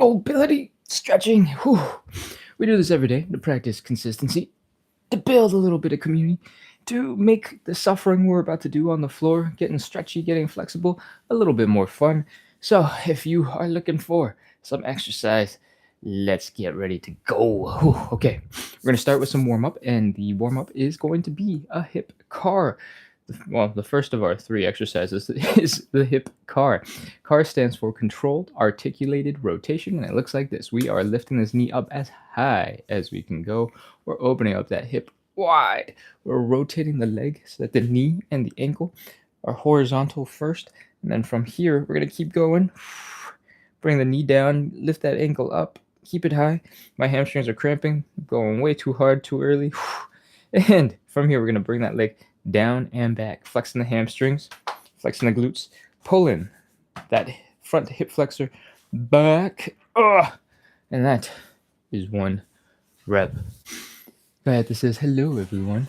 mobility, stretching. Whew. We do this every day to practice consistency, to build a little bit of community, to make the suffering we're about to do on the floor, getting stretchy, getting flexible, a little bit more fun. So, if you are looking for some exercise, let's get ready to go. Whew. Okay, we're going to start with some warm up, and the warm up is going to be a hip car. Well, the first of our three exercises is the hip car. CAR stands for controlled articulated rotation, and it looks like this. We are lifting this knee up as high as we can go. We're opening up that hip wide. We're rotating the leg so that the knee and the ankle are horizontal first, and then from here, we're going to keep going. Bring the knee down, lift that ankle up, keep it high. My hamstrings are cramping, going way too hard, too early. And from here, we're going to bring that leg down and back, flexing the hamstrings, flexing the glutes, pulling that front hip flexor back. And that is one rep. Gayatha says hello, everyone.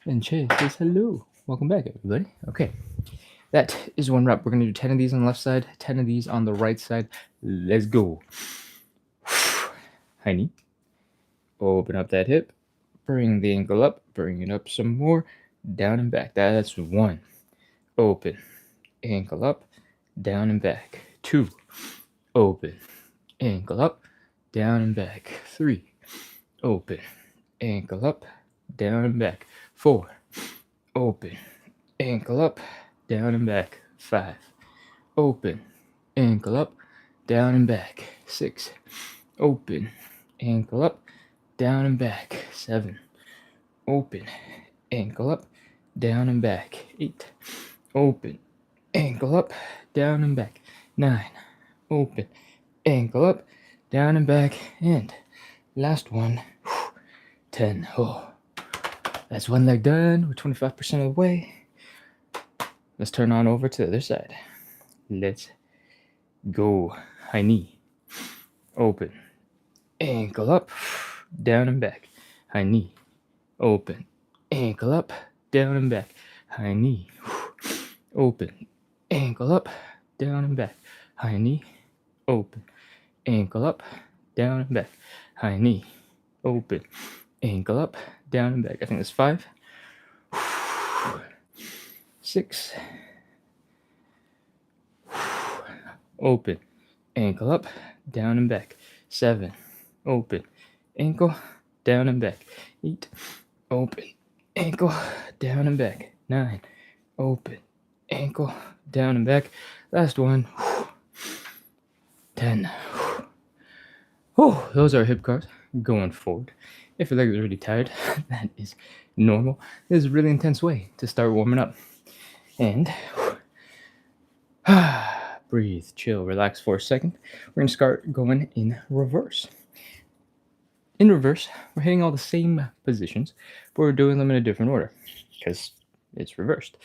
And Chase says hello. Welcome back, everybody. Okay. That is one rep. We're going to do 10 of these on the left side, 10 of these on the right side. Let's go. High knee. Open up that hip. Bring the ankle up. Bring it up some more. Down and back. That's one. Open. Ankle up. Down and back. 2. Open. Ankle up. Down and back. 3. Open. Ankle up. Down and back. 4. Open. Ankle up. Down and back. 5. Open. Ankle up. Down and back. 6. Open. Ankle up. Down and back. 7. Open. Ankle up. Down and back. 8. Open. Ankle up. Down and back. 9. Open. Ankle up. Down and back. And last one. 10. Oh. That's one leg done. We're 25% of the way. Let's turn on over to the other side. Let's go. High knee. Open. Ankle up. Down and back. High knee. Open. Ankle up. Down and back. High knee. Open. Ankle up. Down and back. High knee. Open. Ankle up. Down and back. High knee. Open. Ankle up. Down and back. I think that's 5. 6. Open. Ankle up. Down and back. 7. Open. Ankle. Down and back. 8. Open. Ankle. Down and back. 9. Open. Ankle. Down and back. Last one. 10. Oh, those are hip cars going forward. If your leg is really tired, that is normal. This is a really intense way to start warming up. And breathe, chill, relax for a second. We're going to start going in reverse. In reverse, we're hitting all the same positions, but we're doing them in a different order because it's reversed.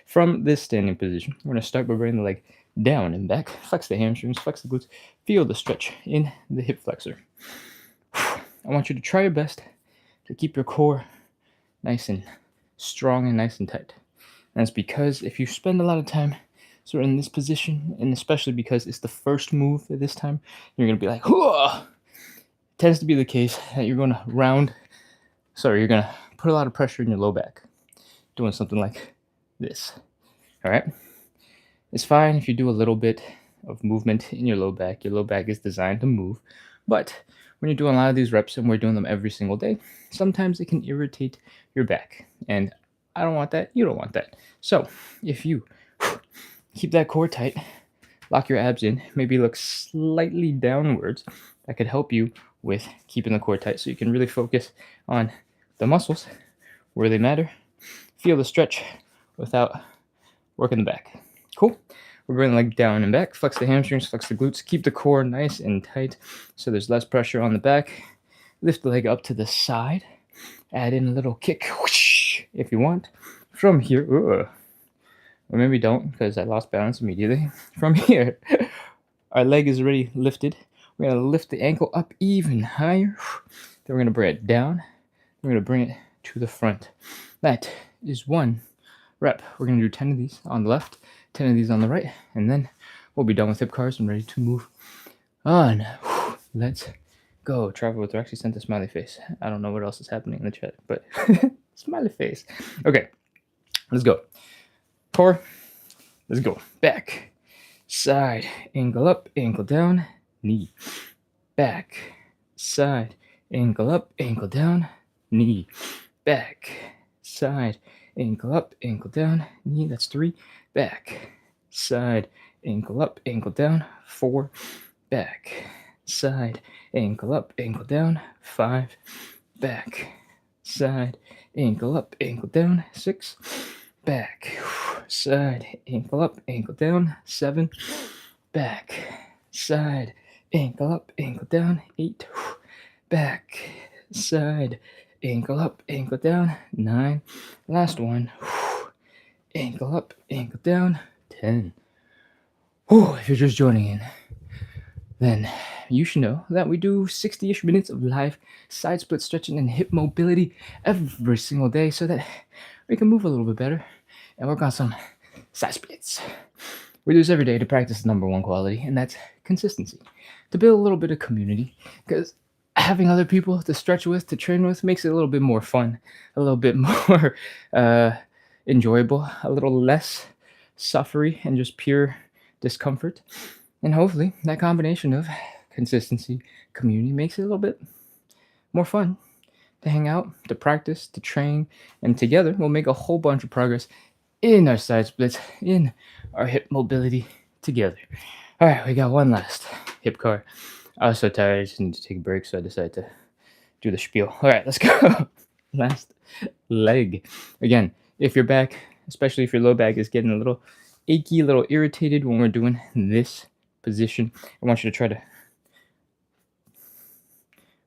From this standing position, we're going to start by bringing the leg down and back, flex the hamstrings, flex the glutes, feel the stretch in the hip flexor. I want you to try your best to keep your core nice and strong and nice and tight. And that's because if you spend a lot of time sort of in this position, and especially because it's the first move at this time, you're going to be like, whoa! It tends to be the case that you're going to you're going to put a lot of pressure in your low back, doing something like this. All right? It's fine if you do a little bit of movement in your low back. Your low back is designed to move. But when you're doing a lot of these reps, and we're doing them every single day, sometimes it can irritate your back. And I don't want that. You don't want that. So if you keep that core tight, lock your abs in, maybe look slightly downwards, that could help you with keeping the core tight so you can really focus on the muscles where they matter. Feel the stretch without working the back. Cool. We're bringing the leg down and back. Flex the hamstrings, flex the glutes. Keep the core nice and tight so there's less pressure on the back. Lift the leg up to the side. Add in a little kick whoosh, if you want. From here, or maybe don't because I lost balance immediately. From here, our leg is already lifted. We're going to lift the ankle up even higher. Then we're going to bring it down. We're going to bring it to the front. That is one rep. We're going to do 10 of these on the left, 10 of these on the right, and then we'll be done with hip cars and ready to move on. Let's go. Travel with Rexy sent a smiley face. I don't know what else is happening in the chat, but smiley face. Okay, let's go. Core. Let's go. Back. Side. Ankle up. Ankle down. Knee. Back. Side. Ankle up. Ankle down. Knee. Back. Side. Ankle up. Ankle down. Knee. That's 3. Back. Side. Ankle up. Ankle down. 4. Back. Side. Ankle up. Ankle down. 5. Back. Side. Ankle up. Ankle down. 6. Back. Side. Ankle up. Ankle down. 7. Back. Side. Ankle up. Ankle down. 8. Back. Side. Ankle up. Ankle down. 9. Last one. Ankle up. Ankle down. 10. If you're just joining in, then you should know that we do 60-ish minutes of live side split stretching and hip mobility every single day so that we can move a little bit better and work on some side splits. We do this every day to practice the number one quality, and that's consistency. To build a little bit of community, because having other people to stretch with, to train with, makes it a little bit more fun, a little bit more enjoyable, a little less suffery and just pure discomfort. And hopefully that combination of consistency, community makes it a little bit more fun to hang out, to practice, to train, and together we'll make a whole bunch of progress in our side splits, in our hip mobility together. All right, we got one last hip car. I was so tired, I just need to take a break, so I decided to do the spiel. All right, let's go. Last leg. Again, if your back, especially if your low back is getting a little achy, a little irritated when we're doing this position, I want you to try to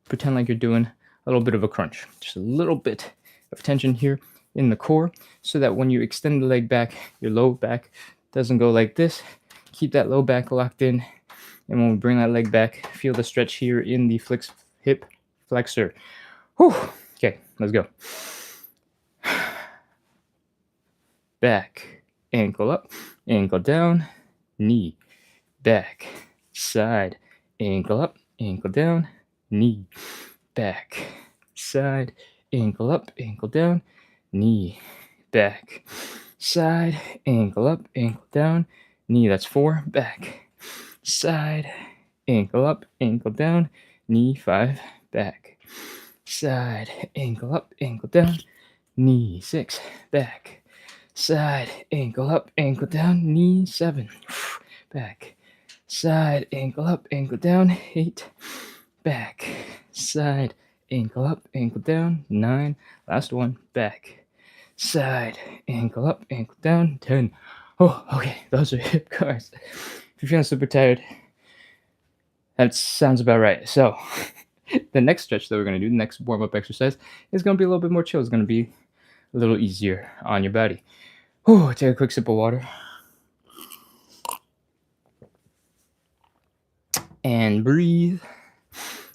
pretend like you're doing a little bit of a crunch. Just a little bit of tension here in the core so that when you extend the leg back, your low back doesn't go like this. Keep that low back locked in. And when we bring that leg back, feel the stretch here in the hip flexor. Whew. Okay, let's go. Back, ankle up, ankle down, knee. Back, side, ankle up, ankle down, knee. Back, side, ankle up, ankle down, knee. Back, side, ankle up, ankle down, knee. That's 4. Back, side, ankle up, ankle down, knee. 5. Back, side, ankle up, ankle down, knee. 6. Back, side, ankle up, ankle down, knee. 7. Back, side, ankle up, ankle down. 8. Back, side, ankle up, ankle down. 9. Last one. Back, side, ankle up, ankle down. 10. Oh, okay. Those are hip cars. If you're feeling super tired, that sounds about right. So the next stretch that we're going to do, the next warm-up exercise, is going to be a little bit more chill. It's going to be a little easier on your body. Take a quick sip of water. And breathe.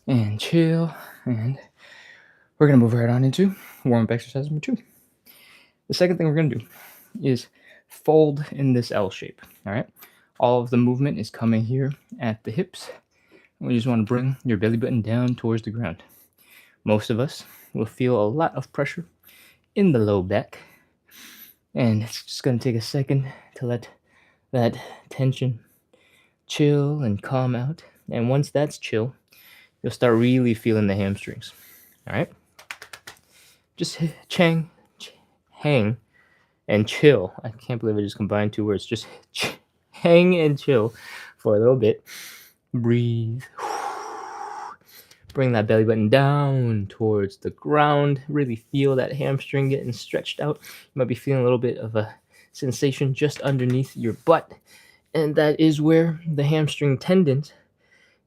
And chill. And we're going to move right on into warm-up exercise number 2. The second thing we're going to do is fold in this L shape. All right. All of the movement is coming here at the hips. We just want to bring your belly button down towards the ground. Most of us will feel a lot of pressure in the low back. And it's just going to take a second to let that tension chill and calm out. And once that's chill, you'll start really feeling the hamstrings. All right? Just hang and chill. I can't believe I just combined 2 words. Just hang and chill for a little bit. Breathe. Bring that belly button down towards the ground. Really feel that hamstring getting stretched out. You might be feeling a little bit of a sensation just underneath your butt. And that is where the hamstring tendons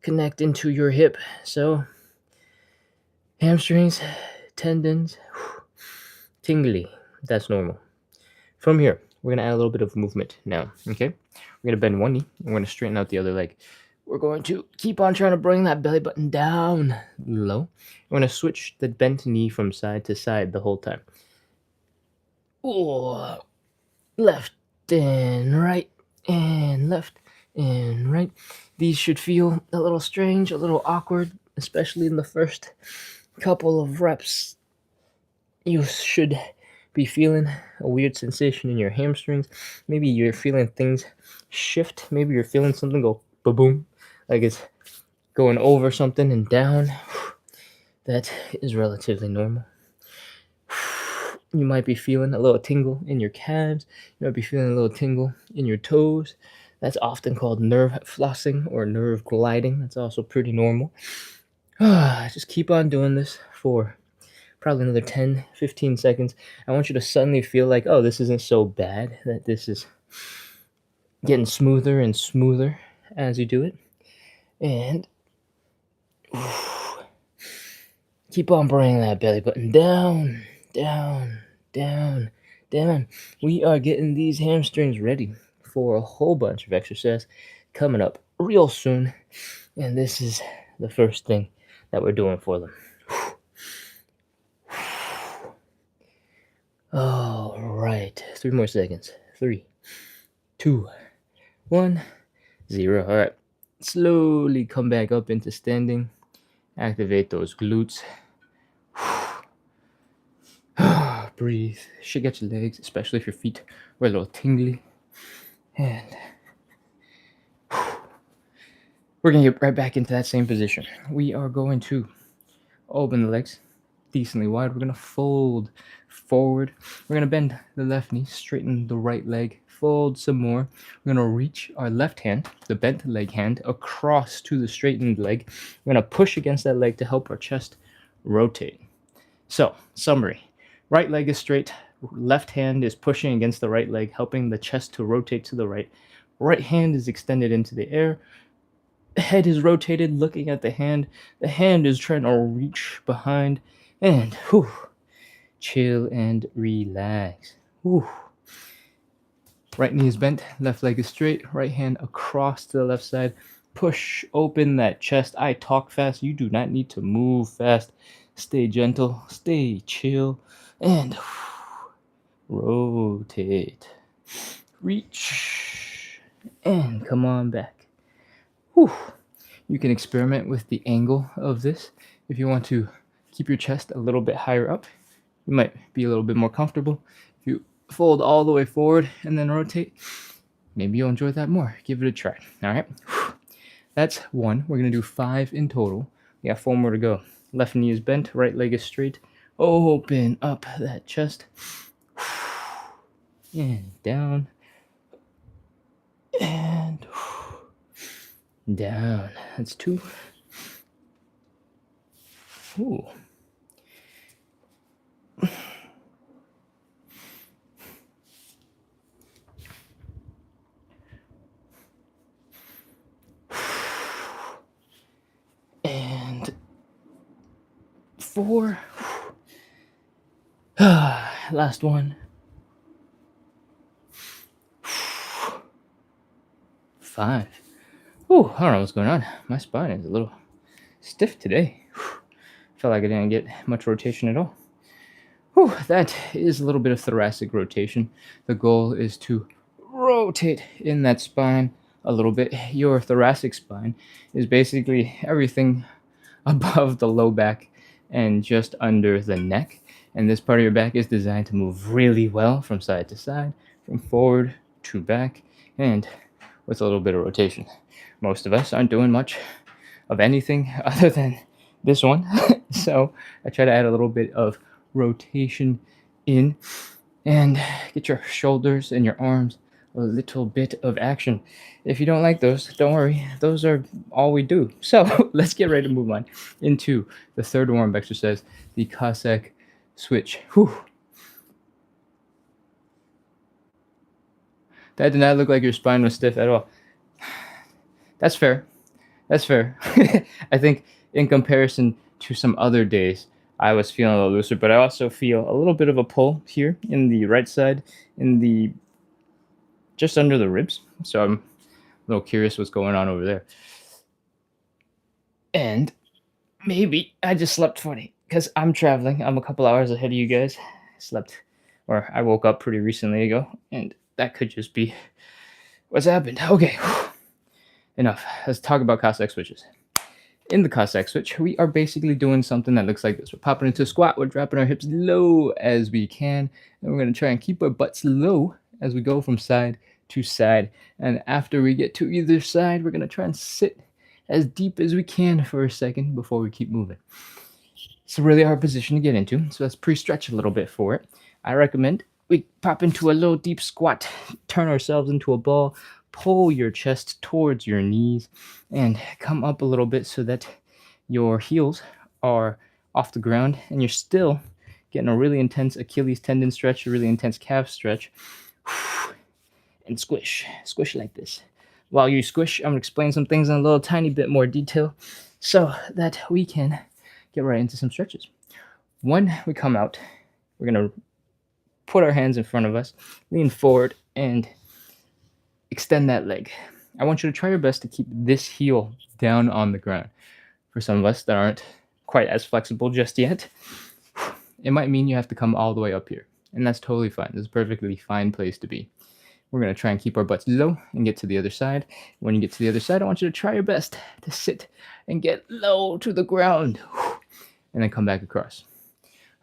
connect into your hip. So, hamstrings, tendons, tingly. That's normal. From here, we're going to add a little bit of movement now, okay? We're going to bend one knee, and we're going to straighten out the other leg. We're going to keep on trying to bring that belly button down low. We're going to switch the bent knee from side to side the whole time. Left and right and left And right, these should feel a little strange, a little awkward, especially in the first couple of reps. You should be feeling a weird sensation in your hamstrings. Maybe you're feeling things shift. Maybe you're feeling something go ba-boom, like it's going over something and down. That is relatively normal. You might be feeling a little tingle in your calves. You might be feeling a little tingle in your toes. That's often called nerve flossing or nerve gliding. That's also pretty normal. Just keep on doing this for probably another 10, 15 seconds. I want you to suddenly feel like, oh, this isn't so bad, that this is getting smoother and smoother as you do it. And keep on bringing that belly button down, down, down, down. We are getting these hamstrings ready for a whole bunch of exercise coming up real soon. And this is the first thing that we're doing for them. All right, 3 more seconds. 3, 2, 1, 0. All right, slowly come back up into standing. Activate those glutes. Breathe. Shake out your legs, especially if your feet were a little tingly. And we're going to get right back into that same position. We are going to open the legs decently wide. We're going to fold forward. We're going to bend the left knee, straighten the right leg, fold some more. We're going to reach our left hand, the bent leg hand, across to the straightened leg. We're going to push against that leg to help our chest rotate. So, summary. Right leg is straight. Left hand is pushing against the right leg, helping the chest to rotate to the right. Right hand is extended into the air. Head is rotated, looking at the hand. The hand is trying to reach behind. And chill and relax. Right knee is bent, left leg is straight. Right hand across to the left side. Push open that chest. I talk fast. You do not need to move fast. Stay gentle, stay chill, and rotate. Reach, and come on back. You can experiment with the angle of this. If you want to keep your chest a little bit higher up, you might be a little bit more comfortable. If you fold all the way forward and then rotate, maybe you'll enjoy that more. Give it a try. All right. That's 1. We're going to do 5 in total. We got 4 more to go. Left knee is bent, right leg is straight. Open up that chest. And down. And down. That's 2. And 4. Last one. 5. I don't know what's going on. My spine is a little stiff today. Felt like I didn't get much rotation at all. That is a little bit of thoracic rotation. The goal is to rotate in that spine a little bit. Your thoracic spine is basically everything above the low back and just under the neck. And this part of your back is designed to move really well from side to side, from forward to back, and with a little bit of rotation. Most of us aren't doing much of anything other than this one. So I try to add a little bit of rotation in and get your shoulders and your arms a little bit of action. If you don't like those, don't worry. Those are all we do. So let's get ready to move on into the third warm-up exercise, the Cossack switch. That did not look like your spine was stiff at all. That's fair. I think in comparison to some other days, I was feeling a little looser, but I also feel a little bit of a pull here in the right side, just under the ribs. So I'm a little curious what's going on over there. And maybe I just slept funny because I'm traveling. I'm a couple hours ahead of you guys. I woke up pretty recently ago, and that could just be what's happened. Okay. enough. Let's talk about Cossack switches. In the Cossack switch, we are basically doing something that looks like this. We're popping into a squat, we're dropping our hips low as we can, and we're going to try and keep our butts low as we go from side to side. And after we get to either side, we're going to try and sit as deep as we can for a second before we keep moving. It's a really hard position to get into, so let's pre-stretch a little bit for it. I recommend we pop into a low, deep squat, turn ourselves into a ball, pull your chest towards your knees, and come up a little bit so that your heels are off the ground and you're still getting a really intense Achilles tendon stretch, a really intense calf stretch, and squish like this. While you squish, I'm going to explain some things in a little tiny bit more detail so that we can get right into some stretches. When we come out, we're going to put our hands in front of us, lean forward, and extend that leg. I want you to try your best to keep this heel down on the ground. For some of us that aren't quite as flexible just yet, it might mean you have to come all the way up here, and that's totally fine. This is a perfectly fine place to be. We're going to try and keep our butts low and get to the other side. When you get to the other side, I want you to try your best to sit and get low to the ground, and then come back across.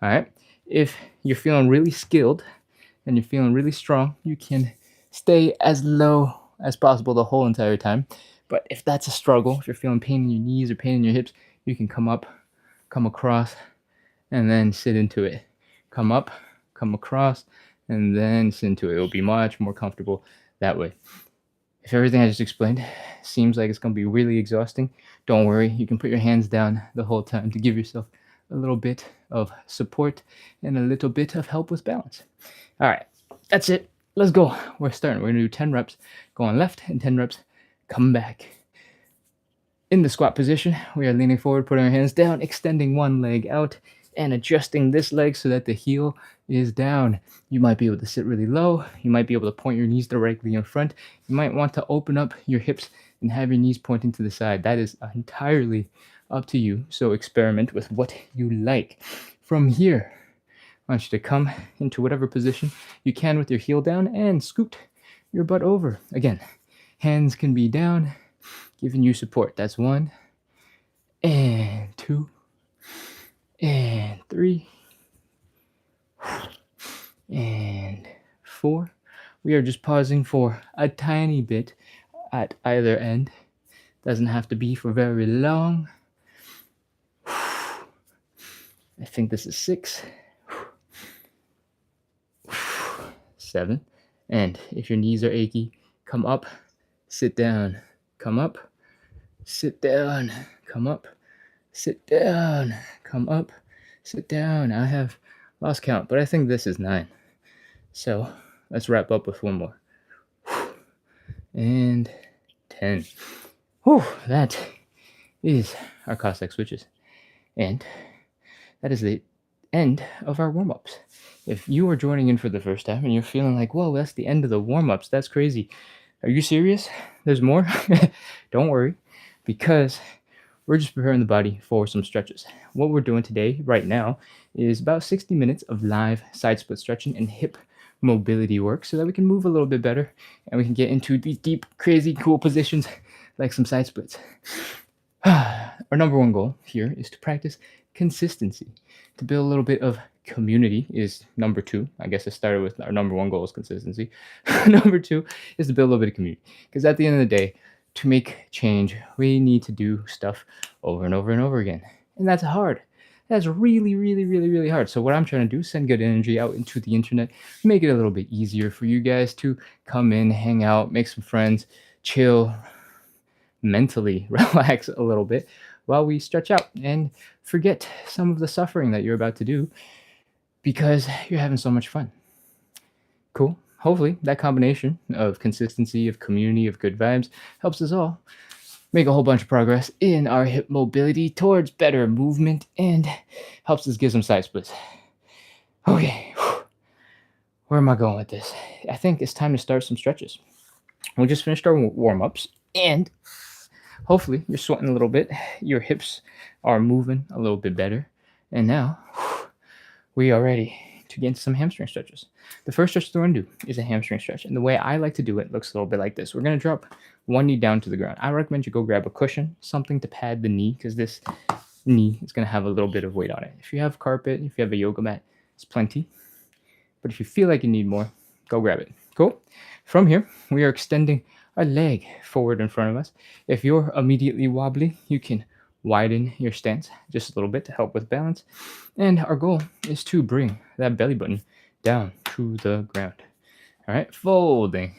All right? If you're feeling really skilled and you're feeling really strong, you can stay as low as possible the whole entire time. But if that's a struggle, if you're feeling pain in your knees or pain in your hips, you can come up, come across, and then sit into it. Come up, come across, and then sit into it. It'll be much more comfortable that way. If everything I just explained seems like it's going to be really exhausting, don't worry. You can put your hands down the whole time to give yourself a little bit of support and a little bit of help with balance. All right, that's it. Let's go. We're starting. We're going to do 10 reps, go on left, and 10 reps, come back. In the squat position, we are leaning forward, putting our hands down, extending one leg out, and adjusting this leg so that the heel is down. You might be able to sit really low. You might be able to point your knees directly in front. You might want to open up your hips and have your knees pointing to the side. That is entirely up to you, so experiment with what you like. From here, I want you to come into whatever position you can with your heel down and scoot your butt over. Again, hands can be down, giving you support. That's 1, and 2, and 3, and 4. We are just pausing for a tiny bit at either end. Doesn't have to be for very long. I think this is 6, 7. And if your knees are achy, come up, sit down, come up, sit down, come up, sit down, come up, sit down. I have lost count, but I think this is 9. So let's wrap up with one more. And 10. Whew, that is our Cossack switches. And that is the end of our warm-ups. If you are joining in for the first time and you're feeling like, whoa, that's the end of the warm-ups, that's crazy. Are you serious? There's more? Don't worry, because we're just preparing the body for some stretches. What we're doing today, right now, is about 60 minutes of live side split stretching and hip mobility work so that we can move a little bit better and we can get into these deep, crazy, cool positions like some side splits. Our number one goal here is to practice consistency. To build a little bit of community is number 2. I guess I started with our number 1 goal is consistency. Number 2 is to build a little bit of community. Because at the end of the day, to make change, we need to do stuff over and over and over again. And that's hard. That's really, really, really, really hard. So what I'm trying to do is send good energy out into the internet, make it a little bit easier for you guys to come in, hang out, make some friends, chill, mentally relax a little bit while we stretch out and forget some of the suffering that you're about to do because you're having so much fun. Cool. Hopefully that combination of consistency, of community, of good vibes helps us all make a whole bunch of progress in our hip mobility towards better movement and helps us get some side splits. Okay. Where am I going with this? I think it's time to start some stretches. We just finished our warm-ups and hopefully you're sweating a little bit. Your hips are moving a little bit better. And now we are ready to get into some hamstring stretches. The first stretch we're going to do is a hamstring stretch. And the way I like to do it looks a little bit like this. We're going to drop one knee down to the ground. I recommend you go grab a cushion, something to pad the knee, because this knee is going to have a little bit of weight on it. If you have carpet, if you have a yoga mat, it's plenty. But if you feel like you need more, go grab it. Cool? From here, we are extending our leg forward in front of us. If you're immediately wobbly, you can widen your stance just a little bit to help with balance. And our goal is to bring that belly button down to the ground. All right, folding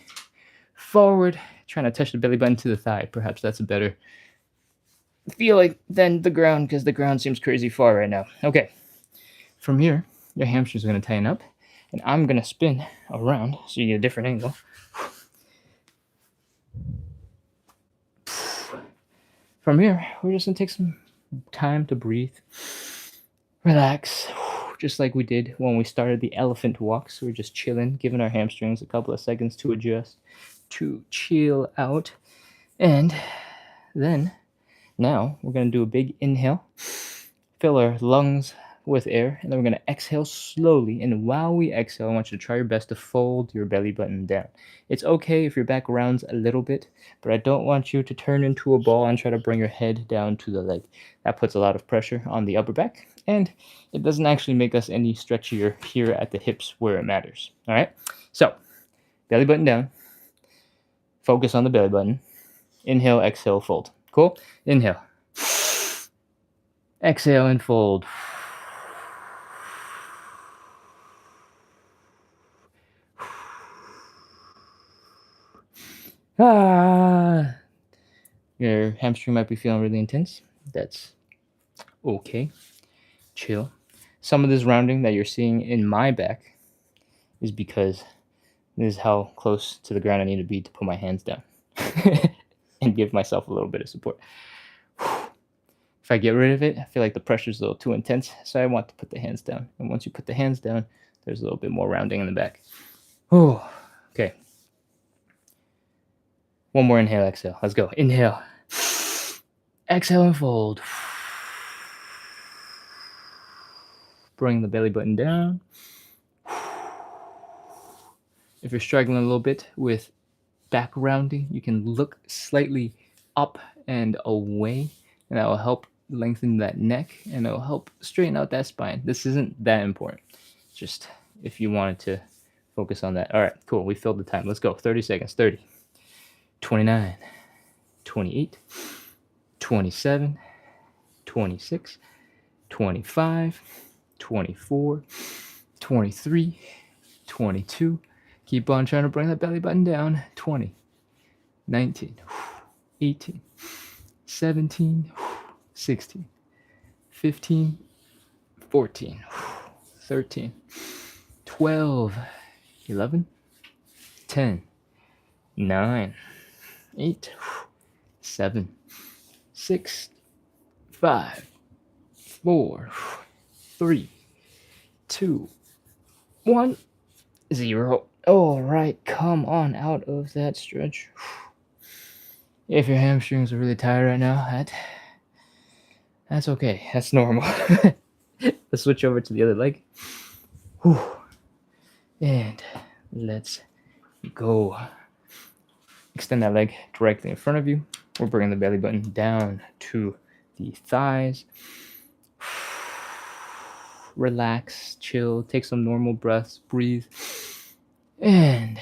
forward, trying to touch the belly button to the thigh. Perhaps that's a better feeling than the ground, because the ground seems crazy far right now. Okay, from here, your hamstrings are going to tighten up, and I'm going to spin around so you get a different angle. From here, we're just going to take some time to breathe, relax, just like we did when we started the elephant walk. So we're just chilling, giving our hamstrings a couple of seconds to adjust, to chill out. And then, now, we're going to do a big inhale, fill our lungs with air, and then we're going to exhale slowly. And while we exhale, I want you to try your best to fold your belly button down. It's okay if your back rounds a little bit, but I don't want you to turn into a ball and try to bring your head down to the leg. That puts a lot of pressure on the upper back, and it doesn't actually make us any stretchier here at the hips where it matters. All right? So, belly button down. Focus on the belly button. Inhale, exhale, fold. Cool? Inhale. Exhale and fold. Your hamstring might be feeling really intense. That's okay. Chill. Some of this rounding that you're seeing in my back is because this is how close to the ground I need to be to put my hands down and give myself a little bit of support. If I get rid of it, I feel like the pressure is a little too intense, so I want to put the hands down. And once you put the hands down, there's a little bit more rounding in the back. Oh, okay. One more inhale, exhale. Let's go. Inhale. Exhale and fold. Bring the belly button down. If you're struggling a little bit with back rounding, you can look slightly up and away, and that will help lengthen that neck, and it will help straighten out that spine. This isn't that important. Just if you wanted to focus on that. All right, cool. We filled the time. Let's go. 30 seconds. 30. 29. 28. 27. 26. 25. 24. 23. 22. Keep on trying to bring that belly button down. 20. 19. 18. 17. 16, 15, 14, 13, 12, 11, 10, 9, 8, 7, 6, 5, 4, 3, 2, 1, 0. All right, come on out of that stretch. If your hamstrings are really tired right now, that's okay. That's normal. Let's switch over to the other leg. Whew. And let's go. Extend that leg directly in front of you. We're bringing the belly button down to the thighs. Relax, chill, take some normal breaths, breathe. And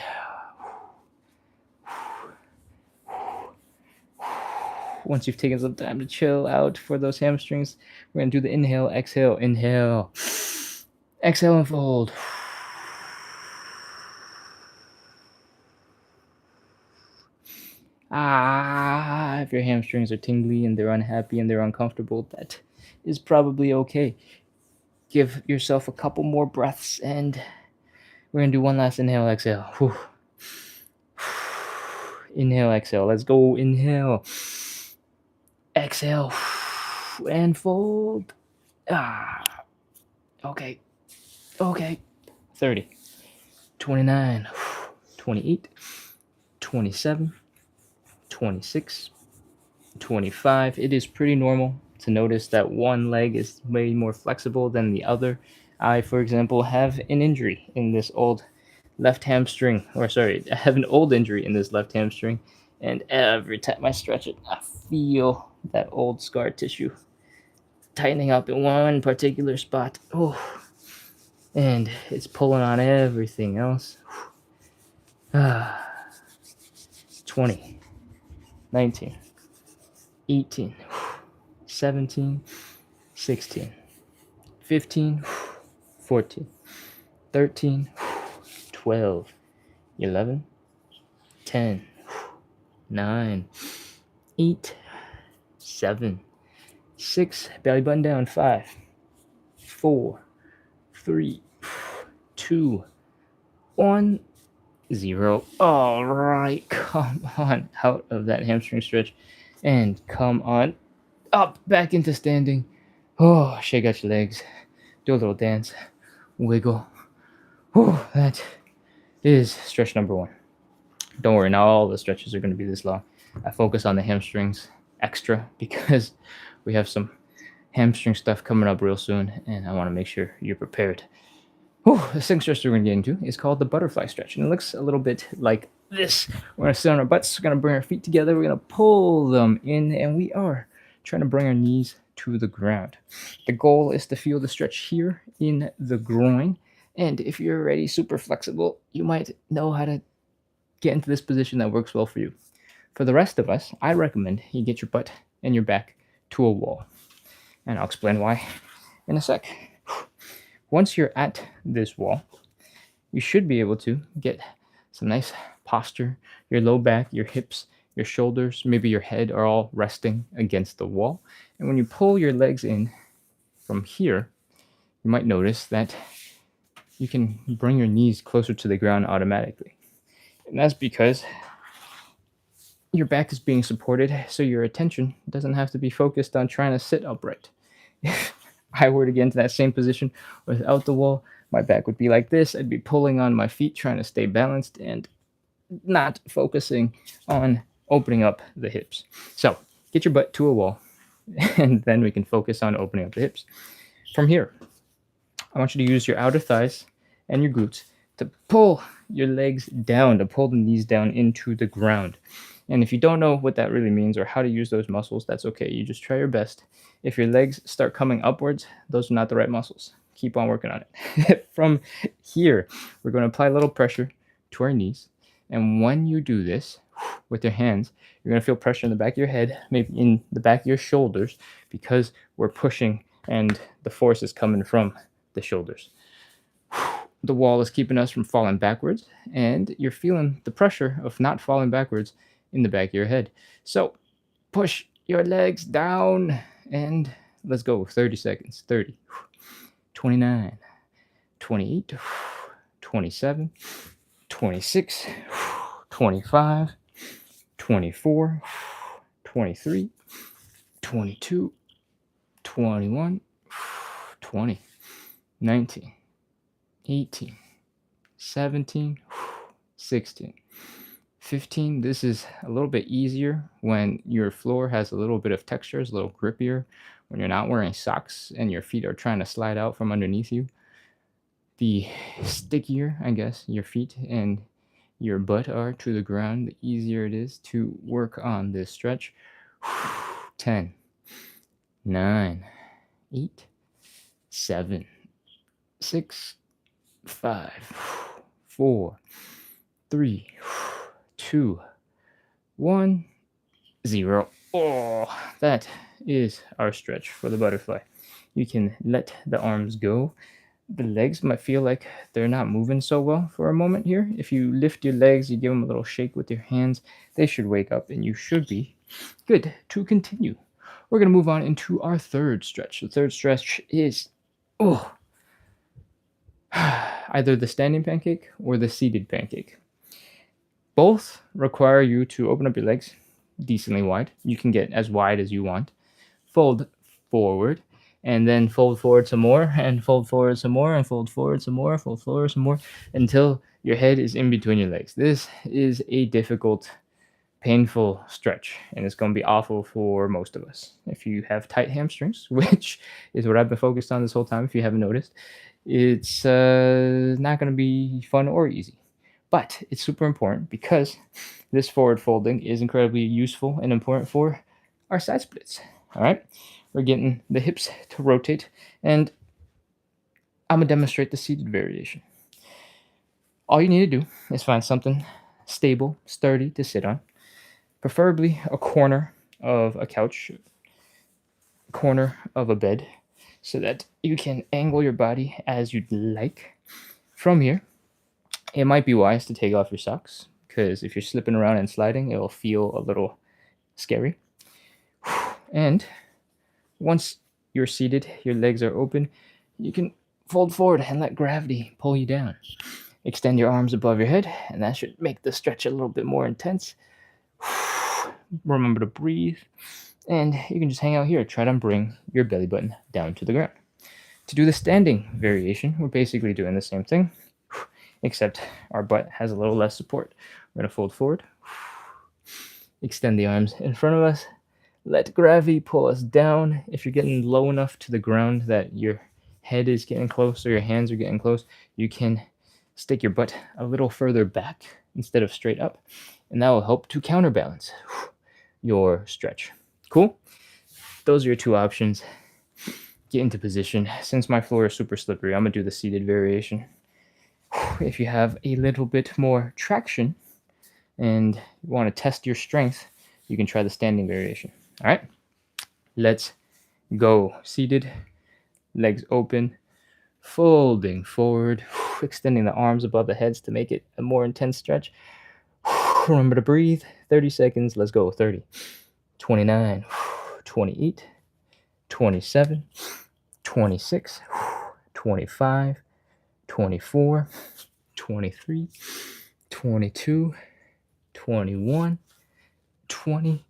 once you've taken some time to chill out for those hamstrings, we're going to do the inhale, exhale, inhale, exhale and fold. If your hamstrings are tingly and they're unhappy and they're uncomfortable, that is probably okay. Give yourself a couple more breaths, and we're going to do one last inhale, exhale. Whew. Inhale, exhale. Let's go. Inhale. Exhale. And fold. Okay. 30. 29. 28. 27. 26. 25. It is pretty normal to notice that one leg is way more flexible than the other. I, for example, have an injury in this old left hamstring, or sorry, I have an old injury in this left hamstring, and every time I stretch it, I feel that old scar tissue tightening up in one particular spot. Oh, and it's pulling on everything else. Ah, 20, 19, 18, 17, 16, 15, 14, 13, 12, 11, 10, 9, 8, 7, 6, belly button down, 5, 4, 3, 2, 1, 0. All right, come on out of that hamstring stretch and come on up back into standing. Oh, shake out your legs, do a little dance, wiggle. Whew, that is stretch number 1. Don't worry, not all the stretches are going to be this long. I focus on the hamstrings extra because we have some hamstring stuff coming up real soon, and I want to make sure you're prepared. The second stretch we're going to get into is called the butterfly stretch, and it looks a little bit like this. We're going to sit on our butts, we're going to bring our feet together, we're going to pull them in, and we are trying to bring our knees to the ground. The goal is to feel the stretch here in the groin, and if you're already super flexible, you might know how to get into this position that works well for you. For the rest of us, I recommend you get your butt and your back to a wall, and I'll explain why in a sec. Once you're at this wall, you should be able to get some nice posture. Your low back, your hips, your shoulders, maybe your head are all resting against the wall. And when you pull your legs in from here, you might notice that you can bring your knees closer to the ground automatically. And that's because your back is being supported, so your attention doesn't have to be focused on trying to sit upright. If I were to get into that same position without the wall, my back would be like this. I'd be pulling on my feet, trying to stay balanced and not focusing on opening up the hips. So get your butt to a wall, and then we can focus on opening up the hips. From here, I want you to use your outer thighs and your glutes to pull your legs down, to pull the knees down into the ground. And if you don't know what that really means or how to use those muscles, that's okay. You just try your best. If your legs start coming upwards, those are not the right muscles. Keep on working on it. From here, we're going to apply a little pressure to our knees. And when you do this with your hands, you're going to feel pressure in the back of your head, maybe in the back of your shoulders, because we're pushing and the force is coming from the shoulders. The wall is keeping us from falling backwards, and you're feeling the pressure of not falling backwards in the back of your head. So push your legs down and let's go. 30 seconds. 30, 29, 28, 27, 26, 25, 24, 23, 22, 21, 20, 19, 18, 17, 16, 15. This is a little bit easier when your floor has a little bit of texture, it's a little grippier, when you're not wearing socks and your feet are trying to slide out from underneath you. The stickier, I guess, your feet and your butt are to the ground, the easier it is to work on this stretch. 10, 9, 8, 7, 6, 5, 4, 3, 2, 1, 0. Oh, that is our stretch for the butterfly. You can let the arms go. The legs might feel like they're not moving so well for a moment here. If you lift your legs, you give them a little shake with your hands, they should wake up and you should be good to continue. We're going to move on into our third stretch. The third stretch is either the standing pancake or the seated pancake. Both require you to open up your legs decently wide. You can get as wide as you want. Fold forward, and then fold forward some more, and fold forward some more, and fold forward some more, fold forward some more, until your head is in between your legs. This is a difficult painful stretch, and it's going to be awful for most of us. If you have tight hamstrings, which is what I've been focused on this whole time, if you haven't noticed, it's not going to be fun or easy. But it's super important because this forward folding is incredibly useful and important for our side splits. All right, we're getting the hips to rotate, and I'm going to demonstrate the seated variation. All you need to do is find something stable, sturdy to sit on, preferably a corner of a couch, corner of a bed, so that you can angle your body as you'd like. From here, it might be wise to take off your socks, because if you're slipping around and sliding, it'll feel a little scary. And once you're seated, your legs are open, you can fold forward and let gravity pull you down. Extend your arms above your head, and that should make the stretch a little bit more intense. Remember to breathe, and you can just hang out here. Try to bring your belly button down to the ground. To do the standing variation, we're basically doing the same thing, except our butt has a little less support. We're going to fold forward, extend the arms in front of us, let gravity pull us down. If you're getting low enough to the ground that your head is getting close or your hands are getting close, you can stick your butt a little further back instead of straight up, and that will help to counterbalance your stretch. Cool? Those are your two options. Get into position. Since my floor is super slippery, I'm going to do the seated variation. If you have a little bit more traction and you want to test your strength, you can try the standing variation. All right? Let's go. Seated, legs open, folding forward, extending the arms above the heads to make it a more intense stretch. Remember to breathe. 30 seconds. Let's go. 30, 29, 28, 27, 26, 25, 24, 23, 22, 21, 20,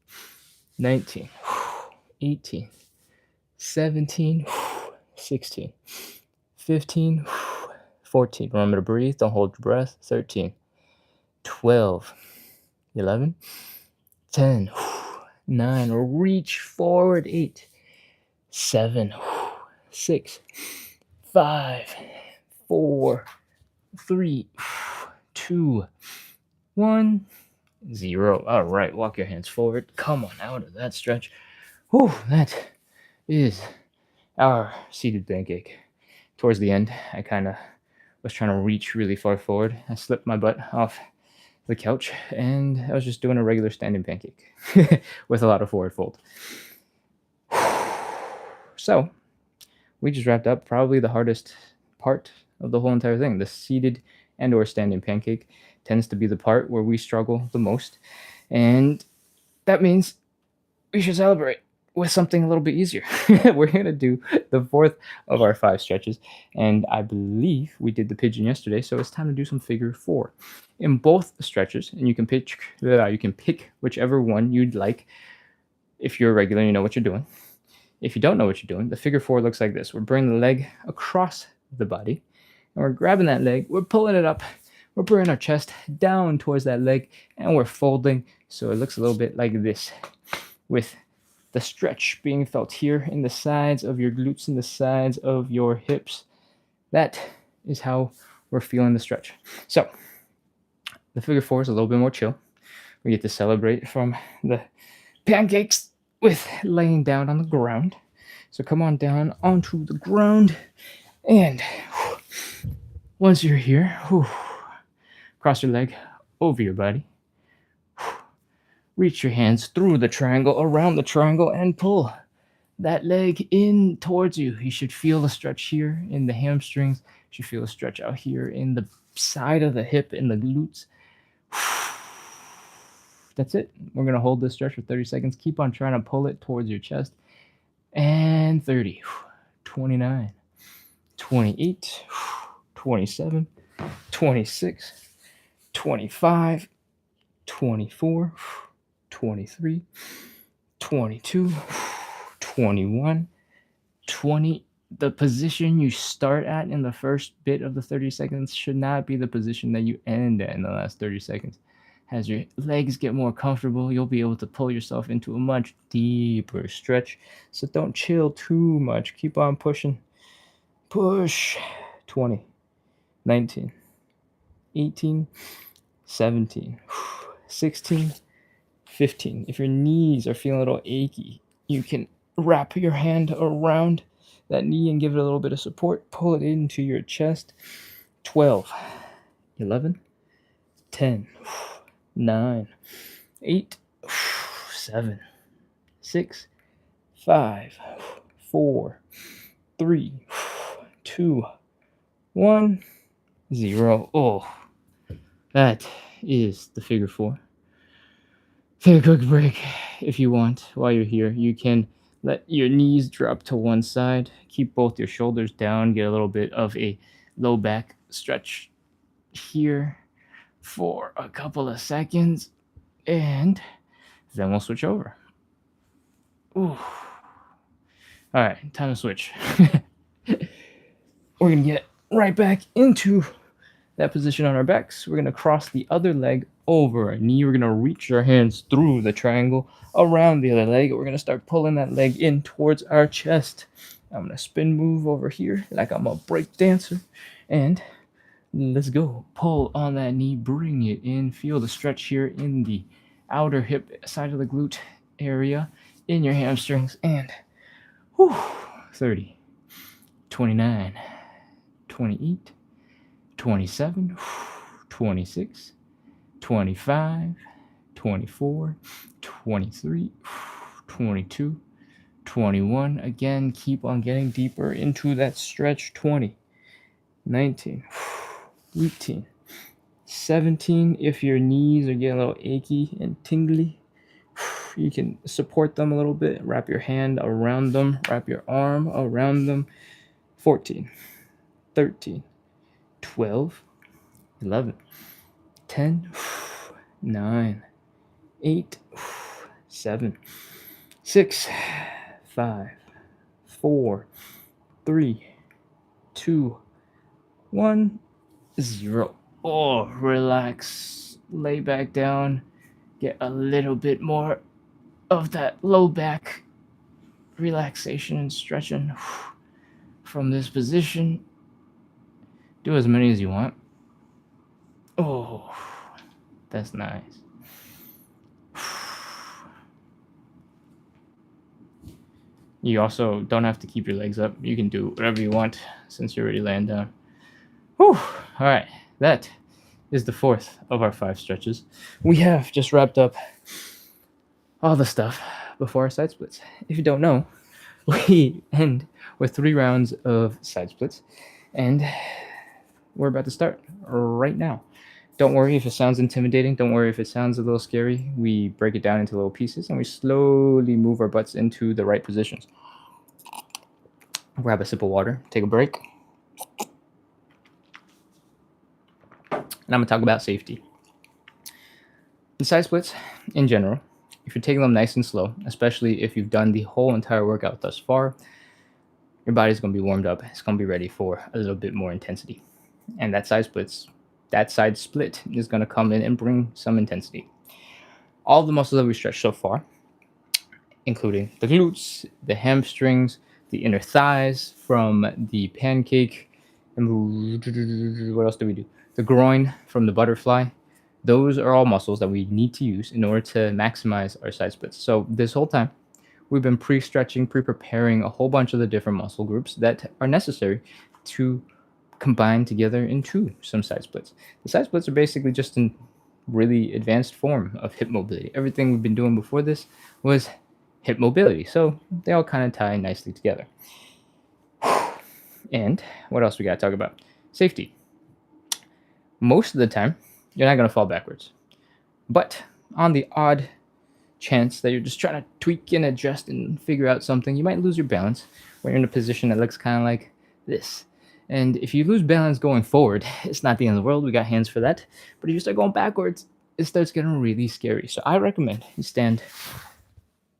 19, 18, 17, 16, 15, 14. Remember to breathe. Don't hold your breath. 13, 12, 11, 10, 9. Reach forward. 8, 7, 6, 5, 4, 3, 2, 1, 0. All right, walk your hands forward. Come on out of that stretch. That is our seated pancake. Towards the end, I kind of was trying to reach really far forward. I slipped my butt off the couch, and I was just doing a regular standing pancake with a lot of forward fold. So we just wrapped up probably the hardest part of the whole entire thing. The seated and or standing pancake tends to be the part where we struggle the most, and that means we should celebrate with something a little bit easier. We're going to do the fourth of our 5 stretches, and I believe we did the pigeon yesterday, so it's time to do some figure 4 in both stretches, and you can pick whichever one you'd like. If you're a regular, you know what you're doing. If you don't know what you're doing, the figure 4 looks like this. We're bringing the leg across the body, and we're grabbing that leg, we're pulling it up, we're bringing our chest down towards that leg, and we're folding, so it looks a little bit like this, with the stretch being felt here in the sides of your glutes and the sides of your hips. That is how we're feeling the stretch. So the figure 4 is a little bit more chill. We get to celebrate from the pancakes with laying down on the ground. So come on down onto the ground, and once you're here, cross your leg over your body. Reach your hands through the triangle, around the triangle, and pull that leg in towards you. You should feel the stretch here in the hamstrings. You should feel the stretch out here in the side of the hip, in the glutes. That's it. We're going to hold this stretch for 30 seconds. Keep on trying to pull it towards your chest. And 30, 29, 28, 27, 26, 25, 24, 23, 22, 21, 20. The position you start at in the first bit of the 30 seconds should not be the position that you end at in the last 30 seconds. As your legs get more comfortable, you'll be able to pull yourself into a much deeper stretch. So don't chill too much. Keep on pushing. Push. 20, 19, 18, 17, 16, 15. If your knees are feeling a little achy, you can wrap your hand around that knee and give it a little bit of support. Pull it into your chest. 12, 11, 10, 9, 8, 7, 6, 5, 4, 3, 2, 1, 0. Oh, that is the figure 4. Take a quick break if you want. While you're here, you can let your knees drop to one side. Keep both your shoulders down. Get a little bit of a low back stretch here for a couple of seconds. And then we'll switch over. Ooh. All right, time to switch. We're going to get right back into that position on our backs. We're going to cross the other leg over our knee. We're going to reach our hands through the triangle around the other leg. We're going to start pulling that leg in towards our chest. I'm going to spin move over here like I'm a break dancer. And let's go. Pull on that knee. Bring it in. Feel the stretch here in the outer hip side of the glute area in your hamstrings. And 30, 29, 28, 27, 26, 25, 24, 23, 22, 21. Again, keep on getting deeper into that stretch. 20, 19, 18, 17. If your knees are getting a little achy and tingly, you can support them a little bit. Wrap your hand around them. Wrap your arm around them. 14, 13, 12, 11, 10, 9, 8, 7, 6, 5, 4, 3, 2, 1, 0. Oh, relax. Lay back down. Get a little bit more of that low back relaxation and stretching from this position. Do as many as you want. Oh, that's nice. You also don't have to keep your legs up. You can do whatever you want since you're already laying down. Whew. All right, that is the 4th of our 5 stretches. We have just wrapped up all the stuff before our side splits. If you don't know, we end with 3 rounds of side splits, and we're about to start right now. Don't worry if it sounds intimidating. Don't worry if it sounds a little scary. We break it down into little pieces, and we slowly move our butts into the right positions. Grab a sip of water, take a break. And I'm going to talk about safety. The side splits, in general, if you're taking them nice and slow, especially if you've done the whole entire workout thus far, your body's going to be warmed up. It's going to be ready for a little bit more intensity. And that side split is going to come in and bring some intensity. All the muscles that we stretched so far, including the glutes, the hamstrings, the inner thighs from the pancake, and what else do we do? The groin from the butterfly. Those are all muscles that we need to use in order to maximize our side splits. So this whole time, we've been pre-stretching, pre-preparing a whole bunch of the different muscle groups that are necessary to combine together into some side splits. The side splits are basically just a really advanced form of hip mobility. Everything we've been doing before this was hip mobility, so they all kind of tie nicely together. And what else we got to talk about? Safety. Most of the time, you're not going to fall backwards. But on the odd chance that you're just trying to tweak and adjust and figure out something, you might lose your balance when you're in a position that looks kind of like this. And if you lose balance going forward, it's not the end of the world. We got hands for that. But if you start going backwards, it starts getting really scary. So I recommend you stand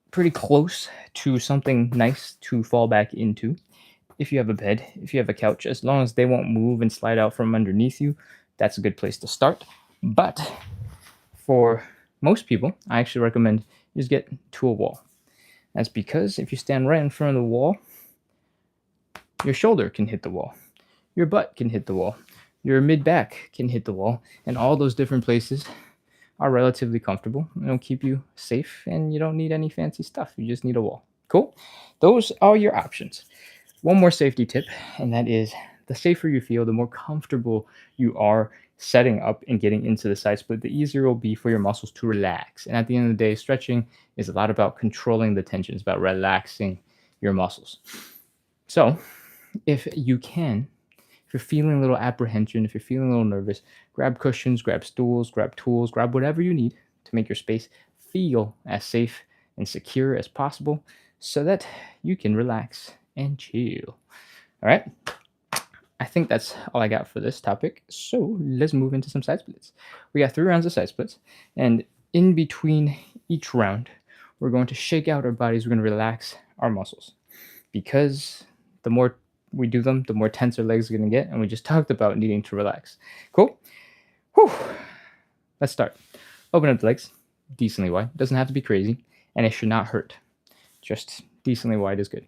pretty close to something nice to fall back into. If you have a bed, if you have a couch, as long as they won't move and slide out from underneath you, that's a good place to start. But For most people, I actually recommend you just get to a wall. That's because if you stand right in front of the wall, your shoulder can hit the wall, your butt can hit the wall, your mid back can hit the wall, and all those different places are relatively comfortable. It'll keep you safe, and you don't need any fancy stuff. You just need a wall. Cool? Those are your options. One more safety tip, and that is the safer you feel, the more comfortable you are setting up and getting into the side split, the easier it will be for your muscles to relax. And at the end of the day, stretching is a lot about controlling the tension. It's about relaxing your muscles. So, if you can, if you're feeling a little apprehension, if you're feeling a little nervous, grab cushions, grab stools, grab tools, grab whatever you need to make your space feel as safe and secure as possible so that you can relax and chill. All right. I think that's all I got for this topic. So let's move into some side splits. We got 3 rounds of side splits, and in between each round, we're going to shake out our bodies. We're going to relax our muscles because the more we do them, the more tense our legs are going to get. And we just talked about needing to relax. Cool. Whew. Let's start. Open up the legs decently wide. It doesn't have to be crazy, and it should not hurt. Just decently wide is good.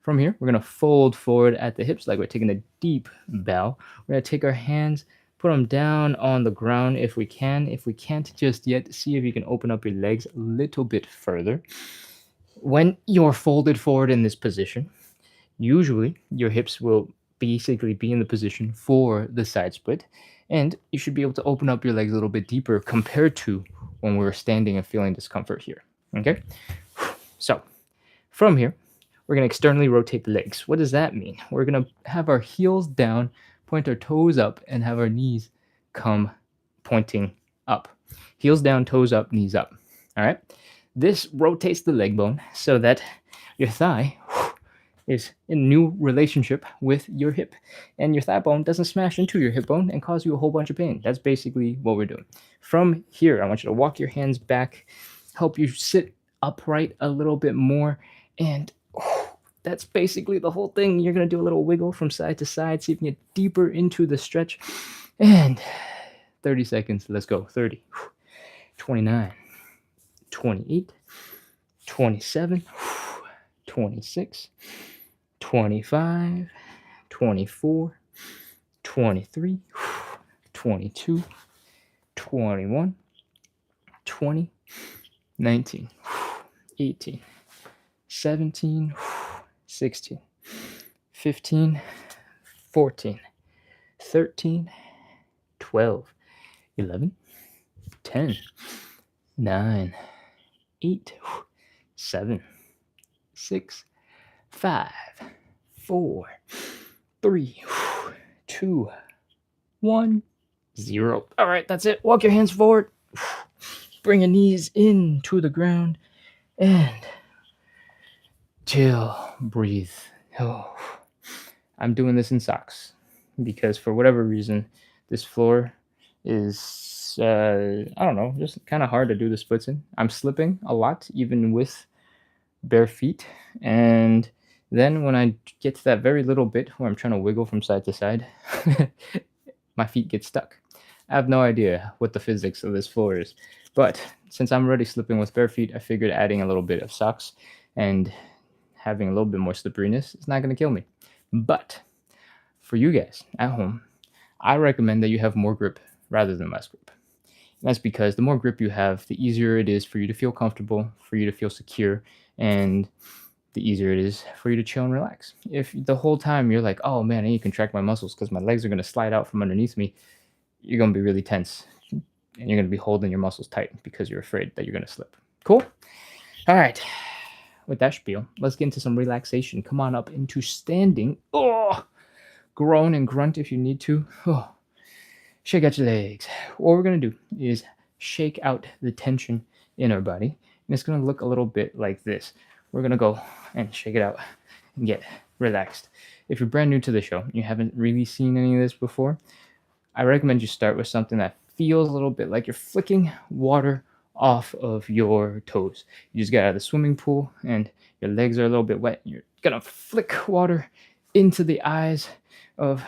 From here, we're going to fold forward at the hips like we're taking a deep bow. We're going to take our hands, put them down on the ground if we can. If we can't just yet, see if you can open up your legs a little bit further. When you're folded forward in this position, usually your hips will basically be in the position for the side split, and you should be able to open up your legs a little bit deeper compared to when we were standing and feeling discomfort here. Okay? So, from here, we're going to externally rotate the legs. What does that mean? We're going to have our heels down, point our toes up, and have our knees come pointing up. Heels down, toes up, knees up. All right? This rotates the leg bone so that your thigh is in new relationship with your hip, and your thigh bone doesn't smash into your hip bone and cause you a whole bunch of pain. That's basically what we're doing. From here, I want you to walk your hands back, help you sit upright a little bit more, and that's basically the whole thing. You're going to do a little wiggle from side to side, see if you can get deeper into the stretch. And 30 seconds. Let's go. 30, 29, 28, 27, 26, 25, 24, 23, 22, 21, 20, 19, 18, 17, 16, 15, 14, 13, 12, 11, 10, 9, 8, 7, 6, 5, 4, 3, 2, 1, 0. All right, that's it. Walk your hands forward. Bring your knees into the ground and chill, breathe. Oh. I'm doing this in socks because for whatever reason, this floor is, I don't know, just kind of hard to do the splits in. I'm slipping a lot, even with bare feet. And then when I get to that very little bit where I'm trying to wiggle from side to side, my feet get stuck. I have no idea what the physics of this floor is. But since I'm already slipping with bare feet, I figured adding a little bit of socks and having a little bit more slipperiness is not going to kill me. But for you guys at home, I recommend that you have more grip rather than less grip. And that's because the more grip you have, the easier it is for you to feel comfortable, for you to feel secure, and the easier it is for you to chill and relax. If the whole time you're like, oh man, I need to contract my muscles because my legs are going to slide out from underneath me, you're going to be really tense. And you're going to be holding your muscles tight because you're afraid that you're going to slip. Cool? All right. With that spiel, let's get into some relaxation. Come on up into standing. Oh, groan and grunt if you need to. Oh, shake out your legs. What we're going to do is shake out the tension in our body. And it's going to look a little bit like this. We're going to go and shake it out and get relaxed. If you're brand new to the show, you haven't really seen any of this before, I recommend you start with something that feels a little bit like you're flicking water off of your toes. You just got out of the swimming pool and your legs are a little bit wet. You're gonna flick water into the eyes of